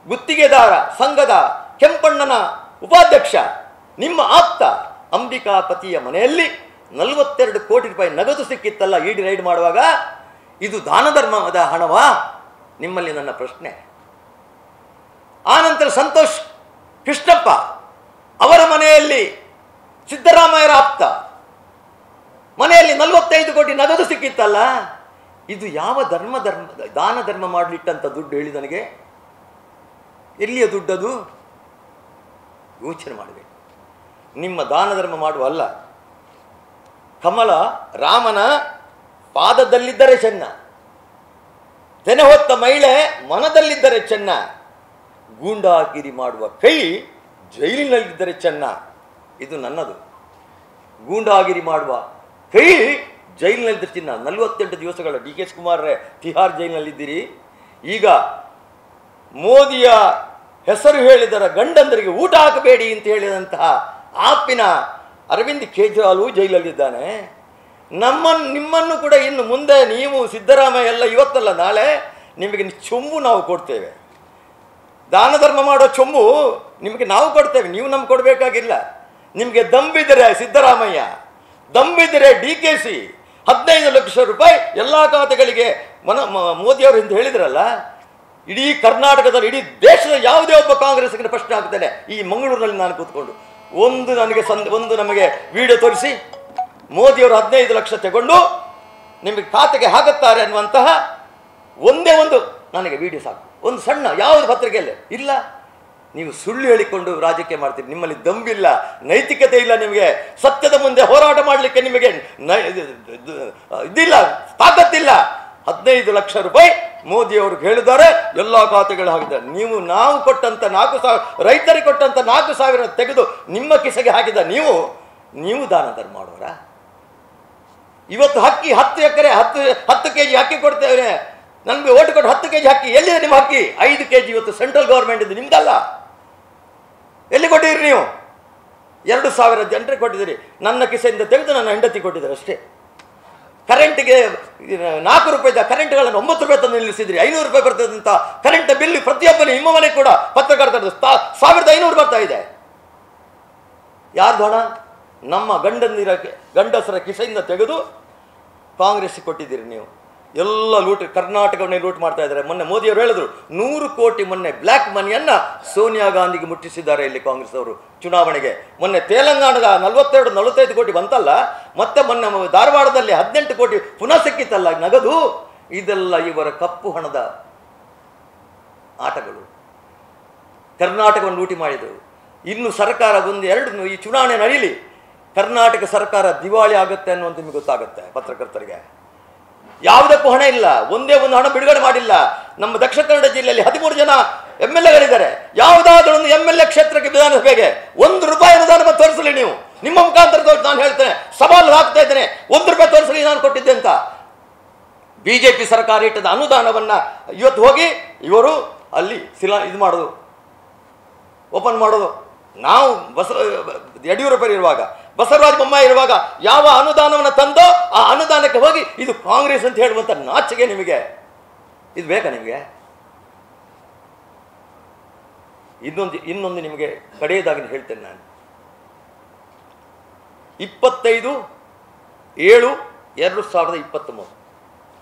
ಗುತ್ತಿಗೆದಾರ ಸಂಘದ ಕೆಂಪಣ್ಣನ ಉಪಾಧ್ಯಕ್ಷ, ನಿಮ್ಮ ಆಪ್ತ ಅಂಬಿಕಾಪತಿಯ ಮನೆಯಲ್ಲಿ 42 ಕೋಟಿ ರೂಪಾಯಿ ನಗದು ಸಿಕ್ಕಿತ್ತಲ್ಲ ಇಡಿ ರೈಡ್ ಮಾಡುವಾಗ. ಇದು ದಾನ ಧರ್ಮದ ಹಣವಾ? ನಿಮ್ಮಲ್ಲಿ ನನ್ನ ಪ್ರಶ್ನೆ. ಆನಂತರ ಸಂತೋಷ್ ಕೃಷ್ಣಪ್ಪ ಅವರ ಮನೆಯಲ್ಲಿ ಸಿದ್ದರಾಮಯ್ಯರ ಆಪ್ತ ಮನೆಯಲ್ಲಿ 45 ಕೋಟಿ ನಗದು ಸಿಕ್ಕಿತ್ತಲ್ಲ. ಇದು ಯಾವ ದಾನ ಧರ್ಮ ಮಾಡಲಿಟ್ಟಂಥ ದುಡ್ಡು ಹೇಳಿ ನನಗೆ? ಎಲ್ಲಿಯ ದುಡ್ಡದು? ಯೋಚನೆ ಮಾಡಬೇಕು. ನಿಮ್ಮ ದಾನ ಧರ್ಮ ಮಾಡುವಲ್ಲ. ಕಮಲ ರಾಮನ ಪಾದದಲ್ಲಿದ್ದರೆ ಚೆನ್ನ, ತೆನೆ ಹೊತ್ತ ಮಹಿಳೆ ಮನದಲ್ಲಿದ್ದರೆ ಚೆನ್ನ, ಗೂಂಡಾಗಿರಿ ಮಾಡುವ ಕೈ ಜೈಲಿನಲ್ಲಿದ್ದರೆ ಚೆನ್ನ. ಇದು ನನ್ನದು. ಗೂಂಡಾಗಿರಿ ಮಾಡುವ ಕೈ ಜೈಲಿನಲ್ಲಿದ್ದರೆ ಚಿನ್ನ. 48 ದಿವಸಗಳ ಡಿ ಕೆ ಶಿವಕುಮಾರ್ರೆ ತಿಹಾರ್ ಜೈಲಿನಲ್ಲಿದ್ದೀರಿ. ಈಗ ಮೋದಿಯ ಹೆಸರು ಹೇಳಿದರ ಗಂಡಂದರಿಗೆ ಊಟ ಹಾಕಬೇಡಿ ಅಂತ ಹೇಳಿದಂತಹ ಆಪಿನ ಅರವಿಂದ್ ಕೇಜ್ರಿವಾಲ್ ಜೈಲಲ್ಲಿದ್ದಾನೆ. ನಿಮ್ಮನ್ನು ಕೂಡ ಇನ್ನು ಮುಂದೆ ನೀವು ಸಿದ್ದರಾಮಯ್ಯ ಎಲ್ಲ ಇವತ್ತಲ್ಲ ನಾಳೆ ನಿಮಗೆ ಚೊಂಬು ನಾವು ಕೊಡ್ತೇವೆ. ದಾನ ಧರ್ಮ ಮಾಡೋ ಚೊಂಬು ನಿಮಗೆ ನಾವು ಕೊಡ್ತೇವೆ, ನೀವು ನಮ್ಗೆ ಕೊಡಬೇಕಾಗಿಲ್ಲ. ನಿಮಗೆ ದಮ್ಬಿದ್ರೆ ಸಿದ್ದರಾಮಯ್ಯ, ದಮ್ಬಿದ್ರೆ DKC 15 ಲಕ್ಷ ರೂಪಾಯಿ ಎಲ್ಲ ಖಾತೆಗಳಿಗೆ ಮೋದಿಯವರು ಎಂದು ಹೇಳಿದ್ರಲ್ಲ. ಇಡೀ ಕರ್ನಾಟಕದಲ್ಲಿ ಇಡೀ ದೇಶದ ಯಾವುದೇ ಒಬ್ಬ ಕಾಂಗ್ರೆಸ್ಸಿನ ಪ್ರಶ್ನೆ ಆಗ್ತೇನೆ ಈ ಮಂಗಳೂರಿನಲ್ಲಿ ನಾನು ಕೂತ್ಕೊಂಡು ಒಂದು ನಮಗೆ ವಿಡಿಯೋ ತೋರಿಸಿ ಮೋದಿಯವರು 15 ಲಕ್ಷ ತಗೊಂಡು ನಿಮಗೆ ಖಾತೆಗೆ ಹಾಕುತ್ತಾರೆ ಅನ್ನುವಂತಹ ಒಂದೇ ಒಂದು ನನಗೆ ವಿಡಿಯೋ ಸಾಕು. ಒಂದು ಸಣ್ಣ ಯಾವುದು ಪತ್ರಿಕೆಯಲ್ಲಿ ಇಲ್ಲ. ನೀವು ಸುಳ್ಳು ಹೇಳಿಕೊಂಡು ರಾಜಕೀಯ ಮಾಡ್ತೀರಿ. ನಿಮ್ಮಲ್ಲಿ ದಮ್ಬಿಲ್ಲ, ನೈತಿಕತೆ ಇಲ್ಲ. ನಿಮಗೆ ಸತ್ಯದ ಮುಂದೆ ಹೋರಾಟ ಮಾಡಲಿಕ್ಕೆ ನಿಮಗೆ ಇದಿಲ್ಲ, ತಾಕತ್ತಿಲ್ಲ. 15 ಲಕ್ಷ ರೂಪಾಯಿ ಮೋದಿಯವರು ಹೇಳಿದ್ದಾರೆ, ಎಲ್ಲ ಖಾತೆಗಳು ಹಾಕಿದ್ದಾರೆ. ನಾವು ಕೊಟ್ಟಂತ 4,000 ರೈತರಿಗೆ ಕೊಟ್ಟಂತ 4,000 ತೆಗೆದು ನಿಮ್ಮ ಕಿಸೆಗೆ ಹಾಕಿದ ನೀವು ದಾನ ಧರ್ಮ ಮಾಡೋರ? ಇವತ್ತು ಹಕ್ಕಿ 10 ಎಕರೆ 10 kg ಅಕ್ಕಿ ಕೊಡ್ತೇವೆ, ನಮಗೆ ಓಟು ಕೊಟ್ಟು 10 kg ಅಕ್ಕಿ. ಎಲ್ಲಿದೆ ನಿಮ್ಮ ಅಕ್ಕಿ? 5 kg ಇವತ್ತು ಸೆಂಟ್ರಲ್ ಗೌರ್ಮೆಂಟ್ ಇದು, ನಿಮ್ದಲ್ಲ. ಎಲ್ಲಿ ಕೊಟ್ಟಿದ್ದೀರಿ ನೀವು? 2,000 ಜನರಿಗೆ ಕೊಟ್ಟಿದ್ದೀರಿ. ನನ್ನ ಕಿಸೆಯಿಂದ ತೆಗೆದು ನನ್ನ ಹೆಂಡತಿ ಕೊಟ್ಟಿದ್ದಾರೆ ಅಷ್ಟೇ. ಕರೆಂಟ್ಗೆ 4 ರೂಪಾಯಿದ ಕರೆಂಟ್ಗಳನ್ನು 9 ರೂಪಾಯಿ ತಂದು ನಿಲ್ಲಿಸಿದ್ರಿ. 500 ರೂಪಾಯಿ ಬರ್ತದಂತ ಕರೆಂಟ್ ಬಿಲ್ ಪ್ರತಿಯೊಬ್ಬನು ನಿಮ್ಮ ಮನೆಗೆ ಕೂಡ ಪತ್ರಕರ್ತರ 1,500 ಬರ್ತಾ ಇದೆ. ಯಾರ್ದು ಹಣ? ನಮ್ಮ ಗಂಡಸರ ಕಿಸೆಯಿಂದ ತೆಗೆದು ಕಾಂಗ್ರೆಸ್ಗೆ ಕೊಟ್ಟಿದ್ದೀರಿ ನೀವು. ಎಲ್ಲ ಲೂಟ್, ಕರ್ನಾಟಕವನ್ನೇ ಲೂಟ್ ಮಾಡ್ತಾ ಇದ್ದಾರೆ. ಮೊನ್ನೆ ಮೋದಿಯವರು ಹೇಳಿದ್ರು 100 ಕೋಟಿ ಮೊನ್ನೆ ಬ್ಲ್ಯಾಕ್ ಮನಿಯನ್ನು ಸೋನಿಯಾ ಗಾಂಧಿಗೆ ಮುಟ್ಟಿಸಿದ್ದಾರೆ ಇಲ್ಲಿ ಕಾಂಗ್ರೆಸ್ ಅವರು ಚುನಾವಣೆಗೆ. ಮೊನ್ನೆ ತೆಲಂಗಾಣದ 42-45 ಕೋಟಿ ಬಂತಲ್ಲ, ಮತ್ತೆ ಮೊನ್ನೆ ಧಾರವಾಡದಲ್ಲಿ 18 ಕೋಟಿ ಪುನಃ ಸಿಕ್ಕಿತ್ತಲ್ಲ ನಗದು. ಇದೆಲ್ಲ ಇವರ ಕಪ್ಪು ಹಣದ ಆಟಗಳು. ಕರ್ನಾಟಕವನ್ನು ಲೂಟಿ ಮಾಡಿದರು. ಇನ್ನು ಸರ್ಕಾರ ಈ ಚುನಾವಣೆ ನಡೀಲಿ, ಕರ್ನಾಟಕ ಸರ್ಕಾರ ದಿವಾಳಿ ಆಗುತ್ತೆ ಅನ್ನುವಂಥ ನಿಮಗೆ ಗೊತ್ತಾಗುತ್ತೆ. ಪತ್ರಕರ್ತರಿಗೆ ಯಾವುದಕ್ಕೂ ಹಣ ಇಲ್ಲ, ಒಂದೇ ಒಂದು ಹಣ ಬಿಡುಗಡೆ ಮಾಡಿಲ್ಲ. ನಮ್ಮ ದಕ್ಷಿಣ ಕನ್ನಡ ಜಿಲ್ಲೆಯಲ್ಲಿ 13 ಜನ MLAಗಳಿದ್ದಾರೆ. ಯಾವುದಾದ್ರೂ ಒಂದು MLA ಕ್ಷೇತ್ರಕ್ಕೆ ವಿಧಾನಸಭೆಗೆ 1 ರೂಪಾಯಿ ಅನುದಾನ ತೋರಿಸಲಿ ನೀವು. ನಿಮ್ಮ ಮುಖಾಂತರ ನಾನು ಹೇಳ್ತೇನೆ, ಸವಾಲು ಹಾಕ್ತಾ ಇದ್ದೇನೆ, 1 ರೂಪಾಯಿ ತೋರಿಸಲಿ ನಾನು ಕೊಟ್ಟಿದ್ದೆ ಅಂತ. BJP ಸರ್ಕಾರ ಇಟ್ಟದ ಅನುದಾನವನ್ನ ಇವತ್ತು ಹೋಗಿ ಇವರು ಅಲ್ಲಿ ಇದು ಮಾಡೋದು, ಓಪನ್ ಮಾಡೋದು. ನಾವು ಯಡಿಯೂರಪ್ಪ ಇರುವಾಗ, ಬಸವರಾಜ ಬೊಮ್ಮಾಯಿ ಇರುವಾಗ ಯಾವ ಅನುದಾನವನ್ನು ತಂದೋ ಆ ಅನುದಾನಕ್ಕೆ ಹೋಗಿ ಇದು ಕಾಂಗ್ರೆಸ್ ಅಂತ ಹೇಳುವಂತ ನಾಚಿಕೆ ನಿಮಗೆ ಇದು ಬೇಕಾ? ನಿಮಗೆ ಇನ್ನೊಂದು ನಿಮಗೆ ಕಡೆಯದಾಗಿ ಹೇಳ್ತೇನೆ ನಾನು. 25/7/2023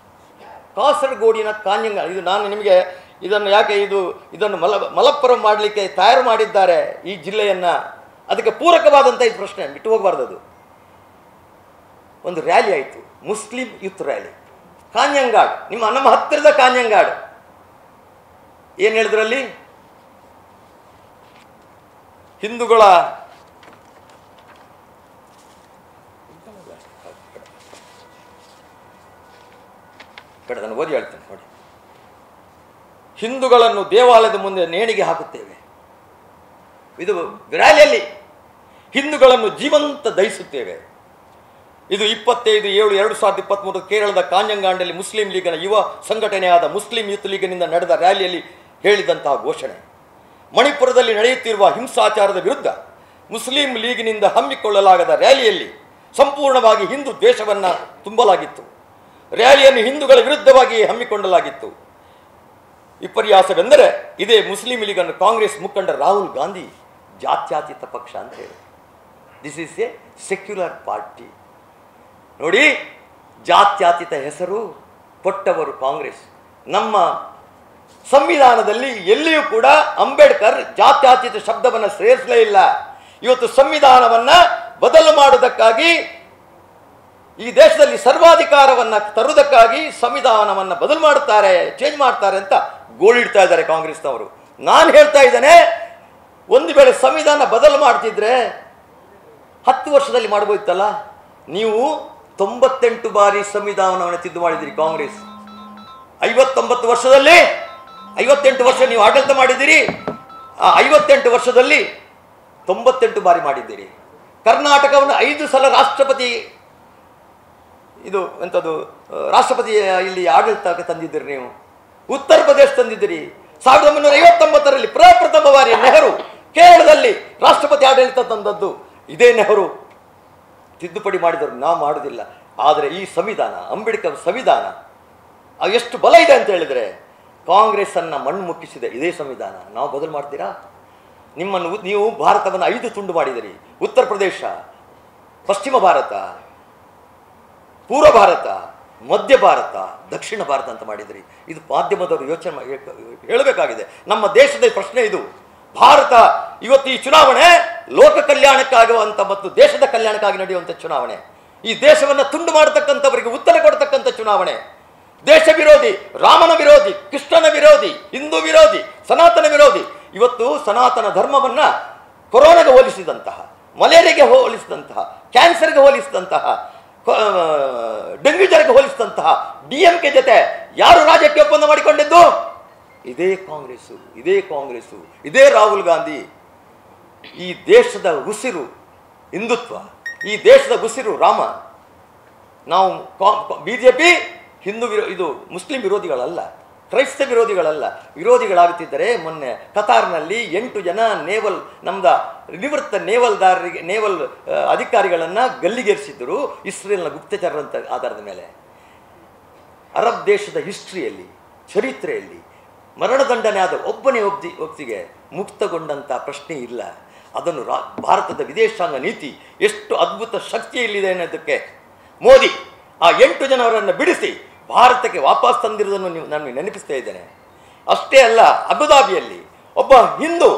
ಕಾಸರಗೋಡಿನ ಕಾಂಜಂಗ, ಇದು ನಾನು ನಿಮಗೆ ಇದನ್ನು ಯಾಕೆ ಇದನ್ನು ಮಲಪ್ಪುರಂ ಮಾಡಲಿಕ್ಕೆ ತಯಾರು ಮಾಡಿದ್ದಾರೆ ಈ ಜಿಲ್ಲೆಯನ್ನು. ಅದಕ್ಕೆ ಪೂರಕವಾದಂಥ ಈ ಪ್ರಶ್ನೆ ಬಿಟ್ಟು ಹೋಗಬಾರ್ದು. ಅದು ಒಂದು ರ್ಯಾಲಿ ಆಯಿತು, ಮುಸ್ಲಿಂ ಯೂತ್ ರ್ಯಾಲಿ, ಕಾಂಜಂಗಾಡ್, ನಮ್ಮ ಹತ್ತಿರದ ಕಾಂಜಂಗಾಡ್. ಏನು ಹೇಳಿದ್ರಲ್ಲಿ? ಹಿಂದೂಗಳ ಬೇಡ, ನಾನು ಓದಿ ಹೇಳ್ತೇನೆ ನೋಡಿ. ಹಿಂದೂಗಳನ್ನು ದೇವಾಲಯದ ಮುಂದೆ ನೇಣಿಗೆ ಹಾಕುತ್ತೇವೆ. ಇದು ರ್ಯಾಲಿಯಲ್ಲಿ ಹಿಂದೂಗಳನ್ನು ಜೀವಂತ ದಹಿಸುತ್ತೇವೆ. ಇದು 25/7/2023 ಕೇರಳದ ಕಾಂಜಂಗಾಂಡಲ್ಲಿ ಮುಸ್ಲಿಂ ಲೀಗಿನ ಯುವ ಸಂಘಟನೆಯಾದ ಮುಸ್ಲಿಂ ಯೂತ್ ಲೀಗಿನಿಂದ ನಡೆದ ರ್ಯಾಲಿಯಲ್ಲಿ ಹೇಳಿದಂತಹ ಘೋಷಣೆ. ಮಣಿಪುರದಲ್ಲಿ ನಡೆಯುತ್ತಿರುವ ಹಿಂಸಾಚಾರದ ವಿರುದ್ಧ ಮುಸ್ಲಿಂ ಲೀಗಿನಿಂದ ಹಮ್ಮಿಕೊಳ್ಳಲಾಗದ ರ್ಯಾಲಿಯಲ್ಲಿ ಸಂಪೂರ್ಣವಾಗಿ ಹಿಂದೂ ದ್ವೇಷವನ್ನು ತುಂಬಲಾಗಿತ್ತು. ರ್ಯಾಲಿಯನ್ನು ಹಿಂದೂಗಳ ವಿರುದ್ಧವಾಗಿ ಹಮ್ಮಿಕೊಳ್ಳಲಾಗಿತ್ತು. ವಿಪರ್ಯಾಸವೆಂದರೆ ಇದೇ ಮುಸ್ಲಿಂ ಲೀಗನ್ನು ಕಾಂಗ್ರೆಸ್ ಮುಖಂಡ ರಾಹುಲ್ ಗಾಂಧಿ ಜಾತ್ಯತೀತ ಪಕ್ಷ ಅಂತ ಹೇಳಿ. This is A secular party. ನೋಡಿ, ಜಾತ್ಯತೀತ ಹೆಸರು ಕೊಟ್ಟವರು ಕಾಂಗ್ರೆಸ್. ನಮ್ಮ ಸಂವಿಧಾನದಲ್ಲಿ ಎಲ್ಲಿಯೂ ಕೂಡ ಅಂಬೇಡ್ಕರ್ ಜಾತ್ಯತೀತ ಶಬ್ದವನ್ನು ಸೇರಿಸಲೇ ಇಲ್ಲ. ಇವತ್ತು ಸಂವಿಧಾನವನ್ನು ಬದಲು ಮಾಡುವುದಕ್ಕಾಗಿ, ಈ ದೇಶದಲ್ಲಿ ಸರ್ವಾಧಿಕಾರವನ್ನು ತರುವುದಕ್ಕಾಗಿ ಸಂವಿಧಾನವನ್ನು ಬದಲು ಮಾಡುತ್ತಾರೆ, ಚೇಂಜ್ ಮಾಡ್ತಾರೆ ಅಂತ ಗೋಳಿಡ್ತಾ ಇದ್ದಾರೆ ಕಾಂಗ್ರೆಸ್ನವರು. ನಾನು ಹೇಳ್ತಾ ಇದ್ದೇನೆ, ಒಂದು ವೇಳೆ ಸಂವಿಧಾನ ಬದಲು ಮಾಡ್ತಿದ್ರೆ 10 ವರ್ಷದಲ್ಲಿ ಮಾಡ್ಬೋದಿತ್ತಲ್ಲ. ನೀವು 98 ಬಾರಿ ಸಂವಿಧಾನವನ್ನು ತಿದ್ದು ಮಾಡಿದ್ದೀರಿ ಕಾಂಗ್ರೆಸ್. 59 ವರ್ಷದಲ್ಲಿ 58 ವರ್ಷ ನೀವು ಆಡಳಿತ ಮಾಡಿದ್ದೀರಿ. ಆ 58 ವರ್ಷದಲ್ಲಿ 98 ಬಾರಿ ಮಾಡಿದ್ದೀರಿ. ಕರ್ನಾಟಕವನ್ನು 5 ಸಲ ರಾಷ್ಟ್ರಪತಿ ರಾಷ್ಟ್ರಪತಿ ಇಲ್ಲಿ ಆಡಳಿತಕ್ಕೆ ತಂದಿದ್ದೀರಿ. ನೀವು ಉತ್ತರ ಪ್ರದೇಶ ತಂದಿದ್ದೀರಿ. 1959ರಲ್ಲಿ ಪ್ರಪ್ರಥಮ ಬಾರಿ ನೆಹರು ಕೇರಳದಲ್ಲಿ ರಾಷ್ಟ್ರಪತಿ ಆಡಳಿತ ತಂದದ್ದು ಇದೇ ನೆಹರು. ತಿದ್ದುಪಡಿ ಮಾಡಿದರು, ನಾವು ಮಾಡುವುದಿಲ್ಲ. ಆದರೆ ಈ ಸಂವಿಧಾನ, ಅಂಬೇಡ್ಕರ್ ಸಂವಿಧಾನ ಎಷ್ಟು ಬಲ ಇದೆ ಅಂತ ಹೇಳಿದರೆ, ಕಾಂಗ್ರೆಸ್ಸನ್ನು ಮಣ್ಣು ಮುಕ್ಕಿಸಿದೆ ಇದೇ ಸಂವಿಧಾನ. ನಾವು ಬದಲು ಮಾಡ್ತೀರಾ? ನೀವು ಭಾರತವನ್ನು 5 ತುಂಡು ಮಾಡಿದಿರಿ. ಉತ್ತರ ಪ್ರದೇಶ, ಪಶ್ಚಿಮ ಭಾರತ, ಪೂರ್ವ ಭಾರತ, ಮಧ್ಯ ಭಾರತ, ದಕ್ಷಿಣ ಭಾರತ ಅಂತ ಮಾಡಿದಿರಿ. ಇದು ಮಾಧ್ಯಮದವರು ಯೋಚನೆ ಹೇಳಬೇಕಾಗಿದೆ. ನಮ್ಮ ದೇಶದ ಪ್ರಶ್ನೆ ಇದು. ಭಾರತ ಇವತ್ತು ಈ ಚುನಾವಣೆ ಲೋಕ ಕಲ್ಯಾಣಕ್ಕಾಗುವಂಥ ಮತ್ತು ದೇಶದ ಕಲ್ಯಾಣಕ್ಕಾಗಿ ನಡೆಯುವಂಥ ಚುನಾವಣೆ. ಈ ದೇಶವನ್ನು ತುಂಡು ಮಾಡತಕ್ಕಂಥವರಿಗೆ ಉತ್ತರ ಕೊಡ್ತಕ್ಕಂಥ ಚುನಾವಣೆ. ದೇಶ ವಿರೋಧಿ, ರಾಮನ ವಿರೋಧಿ, ಕೃಷ್ಣನ ವಿರೋಧಿ, ಹಿಂದೂ ವಿರೋಧಿ, ಸನಾತನ ವಿರೋಧಿ. ಇವತ್ತು ಸನಾತನ ಧರ್ಮವನ್ನು ಕೊರೋನಾಗೆ ಹೋಲಿಸಿದಂತಹ, ಮಲೇರಿಯಾಗೆ ಹೋಲಿಸಿದಂತಹ, ಕ್ಯಾನ್ಸರ್ಗೆ ಹೋಲಿಸಿದಂತಹ, ಡೆಂಗ್ಯೂ ಜ್ವರಕ್ಕೆ ಹೋಲಿಸಿದಂತಹ DMK ಜೊತೆ ಯಾರು ರಾಜ್ಯಕ್ಕೆ ಒಪ್ಪಂದ ಮಾಡಿಕೊಂಡಿದ್ದು? ಇದೇ ಕಾಂಗ್ರೆಸ್ಸು, ಇದೇ ರಾಹುಲ್ ಗಾಂಧಿ. ಈ ದೇಶದ ಉಸಿರು ಹಿಂದುತ್ವ, ಈ ದೇಶದ ಉಸಿರು ರಾಮ. ನಾವು BJP ಇದು ಮುಸ್ಲಿಂ ವಿರೋಧಿಗಳಲ್ಲ, ಕ್ರೈಸ್ತ ವಿರೋಧಿಗಳಲ್ಲ. ವಿರೋಧಿಗಳಾಗುತ್ತಿದ್ದರೆ ಮೊನ್ನೆ ಕತಾರ್ನಲ್ಲಿ 8 ಜನ ನಿವೃತ್ತ ನೇವಲ್ ಅಧಿಕಾರಿಗಳನ್ನು ಗಲ್ಲಿಗೇರಿಸಿದ್ದರು ಇಸ್ರೇಲ್ನ ಗುಪ್ತಚರರಂತ ಆಧಾರದ ಮೇಲೆ. ಅರಬ್ ದೇಶದ ಹಿಸ್ಟ್ರಿಯಲ್ಲಿ, ಚರಿತ್ರೆಯಲ್ಲಿ ಮರಣದಂಡನೆ ಆದ ಒಬ್ಬನೇ ವ್ಯಕ್ತಿಗೆ ಮುಕ್ತಗೊಂಡಂಥ ಪ್ರಶ್ನೆ ಇಲ್ಲ. ಅದನ್ನು ಭಾರತದ ವಿದೇಶಾಂಗ ನೀತಿ ಎಷ್ಟು ಅದ್ಭುತ ಶಕ್ತಿಯಲ್ಲಿದೆ ಅನ್ನೋದಕ್ಕೆ ಮೋದಿ ಆ 8 ಜನರನ್ನು ಬಿಡಿಸಿ ಭಾರತಕ್ಕೆ ವಾಪಸ್ ತಂದಿರುವುದನ್ನು ನಾನು ನೆನಪಿಸ್ತಾ ಇದ್ದೇನೆ. ಅಷ್ಟೇ ಅಲ್ಲ, ಅಬುದಾಬಿಯಲ್ಲಿ ಒಬ್ಬ ಹಿಂದೂ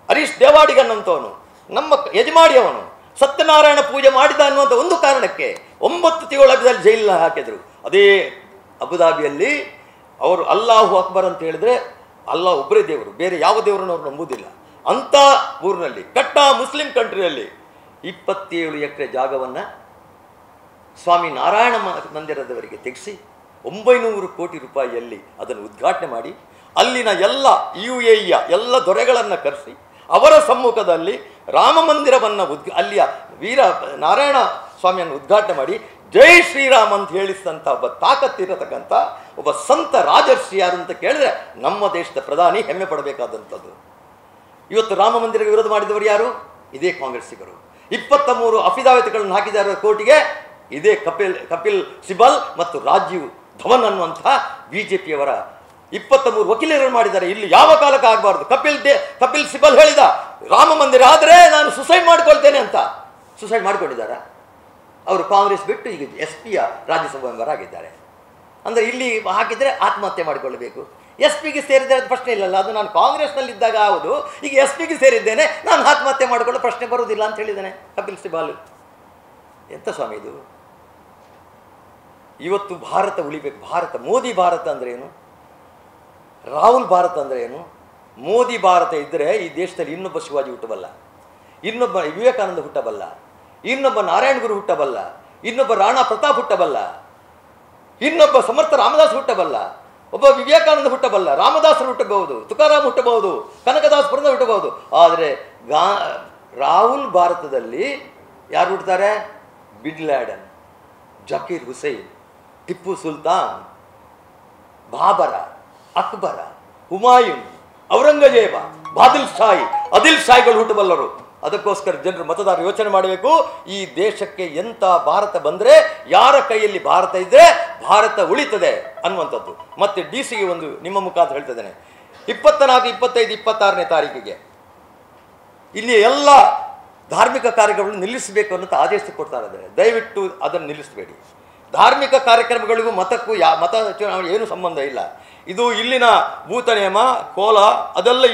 ಹರೀಶ್ ದೇವಾಡಿಗನ್ನಂಥವನು, ನಮ್ಮ ಯಜಮಾಡಿಯವನು, ಸತ್ಯನಾರಾಯಣ ಪೂಜೆ ಮಾಡಿದ ಅನ್ನುವಂಥ ಒಂದು ಕಾರಣಕ್ಕೆ 9 ತಿಂಗಳ ಅವಧಿಯಲ್ಲಿ ಜೈಲಿನ ಹಾಕಿದರು. ಅದೇ ಅಬುದಾಬಿಯಲ್ಲಿ ಅವರು ಅಲ್ಲಾಹು ಅಕ್ಬರ್ ಅಂತ ಹೇಳಿದ್ರೆ ಅಲ್ಲಾಹ್ ಒಬ್ಬರೇ ದೇವರು, ಬೇರೆ ಯಾವ ದೇವರನ್ನು ಅವರು ನಂಬುವುದಿಲ್ಲ. ಅಂಥ ಊರಿನಲ್ಲಿ, ಕಟ್ಟಾ ಮುಸ್ಲಿಂ ಕಂಟ್ರಿಯಲ್ಲಿ 27 ಎಕರೆ ಜಾಗವನ್ನು ಸ್ವಾಮಿ ನಾರಾಯಣ ಮಂದಿರದವರಿಗೆ ತೆಗೆಸಿ 900 ಕೋಟಿ ರೂಪಾಯಿಯಲ್ಲಿ ಅದನ್ನು ಉದ್ಘಾಟನೆ ಮಾಡಿ, ಅಲ್ಲಿನ ಎಲ್ಲ UAEಯ ಎಲ್ಲ ದೊರೆಗಳನ್ನು ಕರೆಸಿ ಅವರ ಸಮ್ಮುಖದಲ್ಲಿ ರಾಮ ಮಂದಿರವನ್ನು ಅಲ್ಲಿಯ ವೀರ ನಾರಾಯಣ ಸ್ವಾಮಿಯನ್ನು ಉದ್ಘಾಟನೆ ಮಾಡಿ ಜೈ ಶ್ರೀರಾಮ್ ಅಂತ ಹೇಳಿಸಿದಂಥ ಒಬ್ಬ ತಾಕತ್ತಿರತಕ್ಕಂಥ ಒಬ್ಬ ಸಂತ ರಾಜರ್ಷಿ ಯಾರು ಅಂತ ಕೇಳಿದ್ರೆ ನಮ್ಮ ದೇಶದ ಪ್ರಧಾನಿ ಹೆಮ್ಮೆ ಪಡಬೇಕಾದಂಥದ್ದು. ಇವತ್ತು ರಾಮ ಮಂದಿರಕ್ಕೆ ವಿರೋಧ ಮಾಡಿದವರು ಯಾರು? ಇದೇ ಕಾಂಗ್ರೆಸ್ಸಿಗರು. 23 ಅಫಿದಾವಿತ್ಗಳನ್ನು ಹಾಕಿದ್ದಾರೆ ಕೋರ್ಟಿಗೆ. ಇದೇ ಕಪಿಲ್ ಸಿಬಲ್ ಮತ್ತು ರಾಜೀವ್ ಧವನ್ ಅನ್ನುವಂಥ BJPಯವರ 23 ವಕೀಲರು ಮಾಡಿದ್ದಾರೆ. ಇಲ್ಲಿ ಯಾವ ಕಾಲಕ್ಕೆ ಆಗಬಾರ್ದು. ಕಪಿಲ್ ಸಿಬಲ್ ಹೇಳಿದ, ರಾಮ ಮಂದಿರ ಆದರೆ ನಾನು ಸುಸೈಡ್ ಮಾಡ್ಕೊಳ್ತೇನೆ ಅಂತ. ಸುಸೈಡ್ ಮಾಡ್ಕೊಂಡಿದ್ದಾರೆ. ಅವರು ಕಾಂಗ್ರೆಸ್ ಬಿಟ್ಟು ಈಗ SP ರಾಜ್ಯಸಭಾ ಮೆಂಬರ್ ಆಗಿದ್ದಾರೆ. ಅಂದರೆ ಇಲ್ಲಿ ಹಾಕಿದರೆ ಆತ್ಮಹತ್ಯೆ ಮಾಡಿಕೊಳ್ಳಬೇಕು. ಎಸ್ ಪಿಗೆ ಸೇರಿದರೆ ಅದು ಪ್ರಶ್ನೆ ಇಲ್ಲಲ್ಲ, ಅದು ನಾನು ಕಾಂಗ್ರೆಸ್ನಲ್ಲಿದ್ದಾಗ ಹೌದು, ಈಗ ಎಸ್ ಪಿಗೆ ಸೇರಿದ್ದೇನೆ, ನಾನು ಆತ್ಮಹತ್ಯೆ ಮಾಡಿಕೊಳ್ಳೋ ಪ್ರಶ್ನೆ ಬರುವುದಿಲ್ಲ ಅಂತ ಹೇಳಿದ್ದಾನೆ ಕಪಿಲ್ ಸಿಬಾಲ್. ಎಂಥ ಸ್ವಾಮಿ ಇದು? ಇವತ್ತು ಭಾರತ ಉಳಿಬೇಕು. ಭಾರತ, ಮೋದಿ ಭಾರತ ಅಂದರೆ ಏನು, ರಾಹುಲ್ ಭಾರತ ಅಂದರೆ ಏನು? ಮೋದಿ ಭಾರತ ಇದ್ದರೆ ಈ ದೇಶದಲ್ಲಿ ಇನ್ನೊಬ್ಬ ಶಿವಾಜಿ ಹುಟ್ಟಬಲ್ಲ, ಇನ್ನೊಬ್ಬ ವಿವೇಕಾನಂದ ಹುಟ್ಟಬಲ್ಲ, ಇನ್ನೊಬ್ಬ ನಾರಾಯಣ ಗುರು ಹುಟ್ಟಬಲ್ಲ, ಇನ್ನೊಬ್ಬ ರಾಣಾ ಪ್ರತಾಪ್ ಹುಟ್ಟಬಲ್ಲ, ಇನ್ನೊಬ್ಬ ಸಮರ್ಥ ರಾಮದಾಸ್ ಹುಟ್ಟಬಲ್ಲ, ಒಬ್ಬ ವಿವೇಕಾನಂದ ಹುಟ್ಟಬಲ್ಲ, ರಾಮದಾಸರು ಹುಟ್ಟಬಹುದು, ತುಕಾರಾಮ್ ಹುಟ್ಟಬಹುದು, ಕನಕದಾಸ್ ಪುರಂದ ಹುಟ್ಟಬಹುದು. ಆದರೆ ರಾಹುಲ್ ಭಾರತದಲ್ಲಿ ಯಾರು ಹುಟ್ಟುತ್ತಾರೆ? ಬಿನ್ ಲ್ಯಾಡನ್, ಜಕೀರ್ ಹುಸೈನ್, ಟಿಪ್ಪು ಸುಲ್ತಾನ್, ಬಾಬರ, ಅಕ್ಬರ, ಹುಮಾಯೂನ್, ಔರಂಗಜೇಬ, ಆದಿಲ್ ಶಾಹಿಗಳು ಹುಟ್ಟಬಲ್ಲರು. ಅದಕ್ಕೋಸ್ಕರ ಜನರು ಮತದಾರರು ಯೋಚನೆ ಮಾಡಬೇಕು, ಈ ದೇಶಕ್ಕೆ ಎಂಥ ಭಾರತ ಬಂದರೆ, ಯಾರ ಕೈಯಲ್ಲಿ ಭಾರತ ಇದ್ದರೆ ಭಾರತ ಉಳಿತದೆ ಅನ್ನುವಂಥದ್ದು. ಮತ್ತು DC ಒಂದು ನಿಮ್ಮ ಮುಖಾಂತರ ಹೇಳ್ತಿದ್ದೇನೆ, 24, 25, 26ನೇ ತಾರೀಕಿಗೆ ಇಲ್ಲಿ ಎಲ್ಲ ಧಾರ್ಮಿಕ ಕಾರ್ಯಕ್ರಮಗಳನ್ನು ನಿಲ್ಲಿಸಬೇಕು ಅನ್ನೋಂಥ ಆದೇಶ ಕೊಡ್ತಾ ಇದ್ದಾರೆ. ದಯವಿಟ್ಟು ಅದನ್ನು ನಿಲ್ಲಿಸಬೇಡಿ. ಧಾರ್ಮಿಕ ಕಾರ್ಯಕ್ರಮಗಳಿಗೂ ಮತಕ್ಕೂ ಮತ ಚುನಾವಣೆ ಏನು ಸಂಬಂಧ ಇಲ್ಲ. ಇದು ಇಲ್ಲಿನ ಭೂತ ನೇಮ, ಕೋಲ ಅದೆಲ್ಲ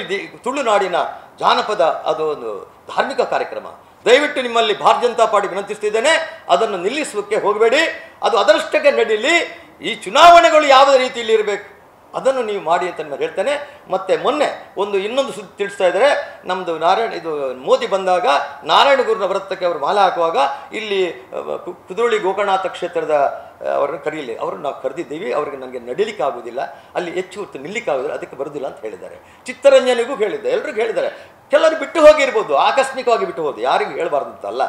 ತುಳುನಾಡಿನ ಜಾನಪದ, ಅದು ಒಂದು ಧಾರ್ಮಿಕ ಕಾರ್ಯಕ್ರಮ. ದಯವಿಟ್ಟು ನಿಮ್ಮಲ್ಲಿ ಭಾರತೀಯ ಜನತಾ ಪಾರ್ಟಿ ವಿನಂತಿಸ್ತಿದ್ದೇನೆ, ಅದನ್ನು ನಿಲ್ಲಿಸೋಕ್ಕೆ ಹೋಗಬೇಡಿ. ಅದು ಅದರಷ್ಟಕ್ಕೆ ನಡೀಲಿ. ಈ ಚುನಾವಣೆಗಳು ಯಾವ ರೀತಿಯಲ್ಲಿ ಇರಬೇಕು ಅದನ್ನು ನೀವು ಮಾಡಿ ಅಂತ ನಾನು ಹೇಳ್ತೇನೆ. ಮತ್ತು ಮೊನ್ನೆ ಇನ್ನೊಂದು ಸುದ್ದಿ ತಿಳಿಸ್ತಾ ಇದ್ದಾರೆ, ನಮ್ಮದು ಮೋದಿ ಬಂದಾಗ ನಾರಾಯಣ ಗುರುನ ವ್ರತಕ್ಕೆ ಅವರು ಮಾಲೆ ಹಾಕುವಾಗ ಇಲ್ಲಿ ಕುದ್ರೋಳಿ ಗೋಕರ್ಣನಾಥ ಕ್ಷೇತ್ರದ ಅವರನ್ನು ಕರೀಲಿ, ಅವ್ರನ್ನ ನಾವು ಕರೆದಿದ್ದೀವಿ, ಅವ್ರಿಗೆ ನನಗೆ ನಡಿಲಿಕ್ಕೆ ಆಗೋದಿಲ್ಲ, ಅಲ್ಲಿ ಹೆಚ್ಚು ಹೊತ್ತು ನಿಲ್ಲಿಕ್ಕಾಗೋದಿಲ್ಲ, ಅದಕ್ಕೆ ಬರೋದಿಲ್ಲ ಅಂತ ಹೇಳಿದ್ದಾರೆ. ಚಿತ್ತರಂಜನಿಗೂ ಹೇಳಿದ್ದೆ, ಎಲ್ರಿಗೂ ಹೇಳಿದ್ದಾರೆ. ಕೆಲವರು ಬಿಟ್ಟು ಹೋಗಿರ್ಬೋದು, ಆಕಸ್ಮಿಕವಾಗಿ ಬಿಟ್ಟು ಹೋದು, ಯಾರಿಗೂ ಹೇಳಬಾರ್ದು ಅಂತಲ್ಲ.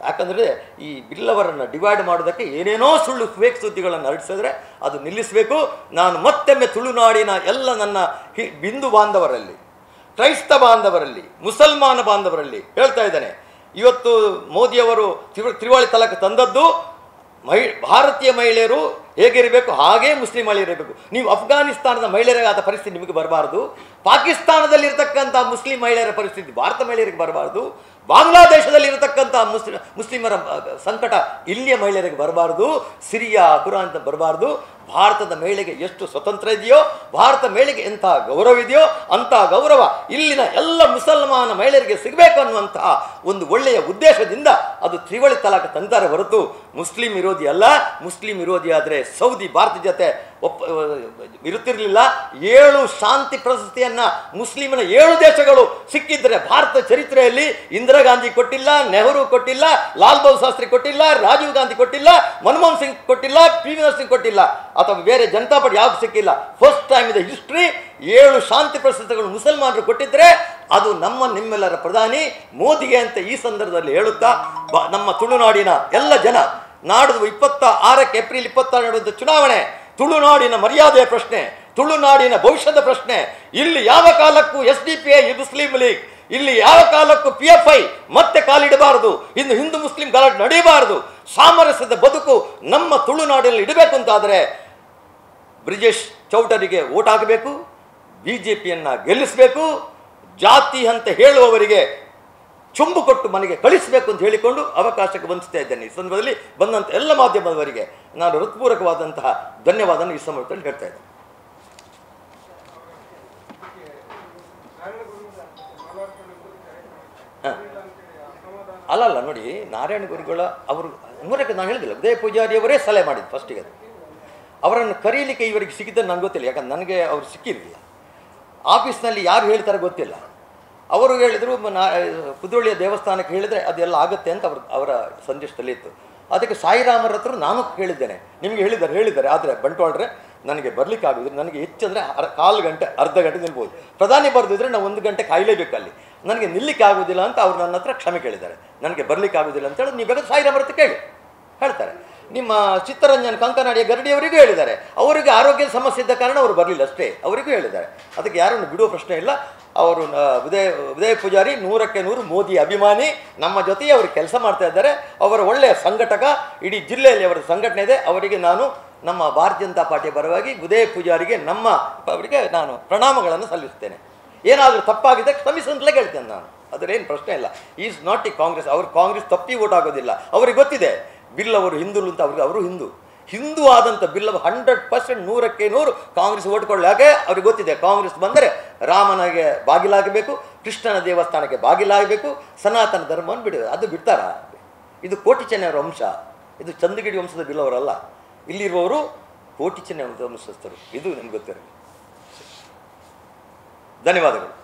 ಯಾಕಂದರೆ ಈ ಬಿಲ್ಲವರನ್ನು ಡಿವೈಡ್ ಮಾಡೋದಕ್ಕೆ ಏನೇನೋ ಸುಳ್ಳು ಫೇಕ್ ಸುದ್ದಿಗಳನ್ನು ಹರಡಿಸಿದ್ರೆ ಅದು ನಿಲ್ಲಿಸಬೇಕು. ನಾನು ಮತ್ತೊಮ್ಮೆ ತುಳುನಾಡಿನ ಎಲ್ಲ ನನ್ನ ಹಿಂದೂ ಬಾಂಧವರಲ್ಲಿ, ಕ್ರೈಸ್ತ ಬಾಂಧವರಲ್ಲಿ, ಮುಸಲ್ಮಾನ ಬಾಂಧವರಲ್ಲಿ ಹೇಳ್ತಾ ಇದ್ದೇನೆ, ಇವತ್ತು ಮೋದಿಯವರು ತ್ರಿವಳಿ ತಲಾಖ್ ತಂದದ್ದು ಭಾರತೀಯ ಮಹಿಳೆಯರು ಹೇಗಿರಬೇಕು ಹಾಗೇ ಮುಸ್ಲಿಂ ಮಹಿಳೆಯರಿರಬೇಕು. ನೀವು ಅಫ್ಘಾನಿಸ್ತಾನದ ಮಹಿಳೆಯರಾದ ಪರಿಸ್ಥಿತಿ ನಿಮಗೆ ಬರಬಾರ್ದು, ಪಾಕಿಸ್ತಾನದಲ್ಲಿರ್ತಕ್ಕಂಥ ಮುಸ್ಲಿಂ ಮಹಿಳೆಯರ ಪರಿಸ್ಥಿತಿ ಭಾರತ ಮಹಿಳೆಯರಿಗೆ ಬರಬಾರ್ದು, ಬಾಂಗ್ಲಾದೇಶದಲ್ಲಿರತಕ್ಕಂಥ ಮುಸ್ಲಿಮರ ಸಂಕಟ ಇಲ್ಲಿಯ ಮಹಿಳೆಯರಿಗೆ ಬರಬಾರ್ದು, ಸಿರಿಯಾ ಕುರಾನ್ ಅಂತ ಬರಬಾರ್ದು. ಭಾರತದ ಮಹಿಳೆಗೆ ಎಷ್ಟು ಸ್ವತಂತ್ರ ಇದೆಯೋ, ಭಾರತ ಮಹಿಳೆಗೆ ಎಂಥ ಗೌರವ ಇದೆಯೋ ಅಂಥ ಗೌರವ ಇಲ್ಲಿನ ಎಲ್ಲ ಮುಸಲ್ಮಾನ ಮಹಿಳೆಯರಿಗೆ ಸಿಗಬೇಕು ಅನ್ನುವಂತಹ ಒಂದು ಒಳ್ಳೆಯ ಉದ್ದೇಶದಿಂದ ಅದು ತ್ರಿವಳಿ ತಲಾಖ್ ತಂತಾರೆ ಹೊರತು ಮುಸ್ಲಿಂ ವಿರೋಧಿ ಅಲ್ಲ. ಮುಸ್ಲಿಂ ವಿರೋಧಿ ಆದರೆ ಸೌದಿ ಭಾರತ ಜೊತೆ ಇರುತ್ತಿರಲಿಲ್ಲ. 7 ಶಾಂತಿ ಪ್ರಶಸ್ತಿಯನ್ನು ಮುಸ್ಲಿಮನ 7 ದೇಶಗಳು ಸಿಕ್ಕಿದ್ರೆ ಭಾರತ ಚರಿತ್ರೆಯಲ್ಲಿ ಇಂದಿರಾ ಗಾಂಧಿ ಕೊಟ್ಟಿಲ್ಲ, ನೆಹರು ಕೊಟ್ಟಿಲ್ಲ, ಲಾಲ್ ಬಹದ್ದೂರ್ ಶಾಸ್ತ್ರಿ ಕೊಟ್ಟಿಲ್ಲ, ರಾಜೀವ್ ಗಾಂಧಿ ಕೊಟ್ಟಿಲ್ಲ, ಮನಮೋಹನ್ ಸಿಂಗ್ ಕೊಟ್ಟಿಲ್ಲ, ಪಿ ವಿ ನರಸಿಂಗ್ ಕೊಟ್ಟಿಲ್ಲ, ಅಥವಾ ಬೇರೆ ಜನತಾ ಪಾರ್ಟಿ ಯಾವ್ದು ಸಿಕ್ಕಿಲ್ಲ. ಫಸ್ಟ್ ಟೈಮ್ ಇದೆ ಹಿಸ್ಟ್ರಿ 7 ಶಾಂತಿ ಪ್ರಶಸ್ತಿಗಳು ಮುಸಲ್ಮಾನರು ಕೊಟ್ಟಿದ್ರೆ ಅದು ನಿಮ್ಮೆಲ್ಲರ ಪ್ರಧಾನಿ ಮೋದಿಗೆ ಅಂತ ಈ ಸಂದರ್ಭದಲ್ಲಿ ಹೇಳುತ್ತಾ ನಮ್ಮ ತುಳುನಾಡಿನ ಎಲ್ಲ ಜನ ನಾಡಿದ್ದು 26 ಏಪ್ರಿಲ್ 26 ನಡೆದ ಚುನಾವಣೆ ತುಳುನಾಡಿನ ಮರ್ಯಾದೆಯ ಪ್ರಶ್ನೆ, ತುಳುನಾಡಿನ ಭವಿಷ್ಯದ ಪ್ರಶ್ನೆ. ಇಲ್ಲಿ ಯಾವ ಕಾಲಕ್ಕೂ SDPI ಮುಸ್ಲಿಂ ಲೀಗ್, ಇಲ್ಲಿ ಯಾವ ಕಾಲಕ್ಕೂ PFI ಮತ್ತೆ ಕಾಲಿಡಬಾರದು. ಇನ್ನು ಹಿಂದೂ ಮುಸ್ಲಿಂ ಗಲಾಟೆ ನಡೆಯಬಾರದು. ಸಾಮರಸ್ಯದ ಬದುಕು ನಮ್ಮ ತುಳುನಾಡಿನಲ್ಲಿ ಇಡಬೇಕು ಅಂತಾದರೆ ಬ್ರಿಜೇಶ್ ಚೌಟರಿಗೆ ಓಟ್ ಹಾಕಬೇಕು, BJPಯನ್ನು ಗೆಲ್ಲಿಸಬೇಕು, ಜಾತಿ ಅಂತ ಹೇಳುವವರಿಗೆ ಚುಂಬು ಕೊಟ್ಟು ಮನೆಗೆ ಕಳಿಸಬೇಕು ಅಂತ ಹೇಳಿಕೊಂಡು ಅವಕಾಶಕ್ಕೆ ವಂಚಿಸ್ತಾ ಇದ್ದೇನೆ. ಈ ಸಂದರ್ಭದಲ್ಲಿ ಬಂದಂಥ ಎಲ್ಲ ಮಾಧ್ಯಮದವರಿಗೆ ನಾನು ಹೃತ್ಪೂರ್ವಕವಾದಂತಹ ಧನ್ಯವಾದವನ್ನು ಈ ಸಂದರ್ಭದಲ್ಲಿ ಹೇಳ್ತಾ ಇದ್ದೇನೆ. ಅಲ್ಲ ನೋಡಿ, ನಾರಾಯಣ ಗುರುಗಳ ಅವರು ಮೂರಕ್ಕೆ ನಾನು ಹೇಳಿದಿಲ್ಲ, ಉದಯ ಪೂಜಾರಿಯವರೇ ಸಲಹೆ ಮಾಡಿದ್ದು ಫಸ್ಟಿಗೆ. ಅವರನ್ನು ಕರೀಲಿಕ್ಕೆ ಇವರಿಗೆ ಸಿಕ್ಕಿದ್ದನ್ನು ನನಗೆ ಗೊತ್ತಿಲ್ಲ, ಯಾಕಂದ್ರೆ ನನಗೆ ಅವರು ಸಿಕ್ಕಿರಲಿಲ್ಲ. ಆಫೀಸ್ನಲ್ಲಿ ಯಾರು ಹೇಳ್ತಾರೆ ಗೊತ್ತಿಲ್ಲ. ಅವರು ಹೇಳಿದರು ಕುದ್ರೋಳಿಯ ದೇವಸ್ಥಾನಕ್ಕೆ ಹೇಳಿದರೆ ಅದೆಲ್ಲ ಆಗುತ್ತೆ ಅಂತ ಅವರ ಸಂದೇಶದಲ್ಲಿ ಇತ್ತು. ಅದಕ್ಕೆ ಸಾಯಿರಾಮರ ಹತ್ರ ನಾನು ಕೇಳಿದ್ದೇನೆ, ನಿಮಗೆ ಹೇಳಿದ್ದಾರೆ ಆದರೆ ಬಂಟ್ವಾಳ್ರೆ ನನಗೆ ಬರಲಿಕ್ಕೆ ಆಗೋದಿಲ್ಲ, ನನಗೆ ಹೆಚ್ಚಂದರೆ 1/4 ಗಂಟೆ ಅರ್ಧ ಗಂಟೆ ನಿಲ್ಬೋದು, ಪ್ರಧಾನಿ ಬರೆದಿದ್ರೆ ನಾವು 1 ಗಂಟೆ ಕಾಯಲೇಬೇಕು, ಅಲ್ಲಿ ನನಗೆ ನಿಲ್ಲಿಕ್ಕೆ ಆಗೋದಿಲ್ಲ ಅಂತ ಅವ್ರು ನನ್ನ ಹತ್ರ ಕ್ಷಮೆ ಕೇಳಿದ್ದಾರೆ. ನನಗೆ ಬರಲಿಕ್ಕೆ ಆಗೋದಿಲ್ಲ ಅಂತೇಳಿ ನೀವು ಬೇಕಾದ್ರೆ ಸಾಯಿರಾಮರ ಹತ್ರ ಹೇಳ್ತಾರೆ. ನಿಮ್ಮ ಚಿತ್ತರಂಜನ್ ಕಂಕನಾಡಿಯ ಗರಡಿಯವರಿಗೂ ಹೇಳಿದ್ದಾರೆ, ಅವರಿಗೆ ಆರೋಗ್ಯದ ಸಮಸ್ಯೆ ಇದ್ದ ಕಾರಣ ಅವರು ಬರಲಿಲ್ಲ ಅಷ್ಟೇ, ಅವರಿಗೂ ಹೇಳಿದ್ದಾರೆ. ಅದಕ್ಕೆ ಯಾರನ್ನು ಬಿಡುವ ಪ್ರಶ್ನೆ ಇಲ್ಲ. ಅವರು ಉದಯ ಪೂಜಾರಿ 100ಕ್ಕೆ 100 ಮೋದಿ ಅಭಿಮಾನಿ, ನಮ್ಮ ಜೊತೆಗೆ ಅವರು ಕೆಲಸ ಮಾಡ್ತಾ ಇದ್ದಾರೆ. ಅವರ ಒಳ್ಳೆಯ ಸಂಘಟಕ, ಇಡೀ ಜಿಲ್ಲೆಯಲ್ಲಿ ಅವರ ಸಂಘಟನೆ ಇದೆ. ಅವರಿಗೆ ನಾನು ನಮ್ಮ ಭಾರತೀಯ ಜನತಾ ಪಾರ್ಟಿಯ ಪರವಾಗಿ ಉದಯ ಪೂಜಾರಿಗೆ ಅವರಿಗೆ ನಾನು ಪ್ರಣಾಮಗಳನ್ನು ಸಲ್ಲಿಸ್ತೇನೆ. ಏನಾದರೂ ತಪ್ಪಾಗಿದೆ ಕ್ಷಮಿಸಂತಲೇ ಕೇಳ್ತೇನೆ ನಾನು, ಅದರೇನು ಪ್ರಶ್ನೆ ಇಲ್ಲ. ಈಸ್ ನಾಟ್ ಈ ಕಾಂಗ್ರೆಸ್. ಅವರು ಕಾಂಗ್ರೆಸ್ ತಪ್ಪಿ ಓಟ್ ಆಗೋದಿಲ್ಲ. ಅವ್ರಿಗೆ ಗೊತ್ತಿದೆ ಬಿಲ್ ಅವರು ಹಿಂದೂ ಅಂತ, ಅವರು ಹಿಂದೂ ಹಿಂದೂ ಆದಂಥ ಬಿಲ್ 100% 100% ಕಾಂಗ್ರೆಸ್ ಓಟ್ಕೊಳ್ಳಿ. ಯಾಕೆ ಅವ್ರಿಗೆ ಗೊತ್ತಿದೆ, ಕಾಂಗ್ರೆಸ್ ಬಂದರೆ ರಾಮನಿಗೆ ಬಾಗಿಲಾಗಬೇಕು, ಕೃಷ್ಣನ ದೇವಸ್ಥಾನಕ್ಕೆ ಬಾಗಿಲಾಗಬೇಕು, ಸನಾತನ ಧರ್ಮವನ್ನು ಬಿಡು. ಅದು ಬಿಡ್ತಾರಾ? ಇದು ಕೋಟಿ ಚೆನ್ನವರ ವಂಶ, ಇದು ಚಂದಗಿರಿ ವಂಶದ ಬಿಲ್ಲವರಲ್ಲ. ಇಲ್ಲಿರುವವರು ಕೋಟಿ ಚೆನ್ನ ವಂಶಸ್ಥರು. ಇದು ನಿಮ್ಗೆ ಗೊತ್ತಿರಲಿ. ಧನ್ಯವಾದಗಳು.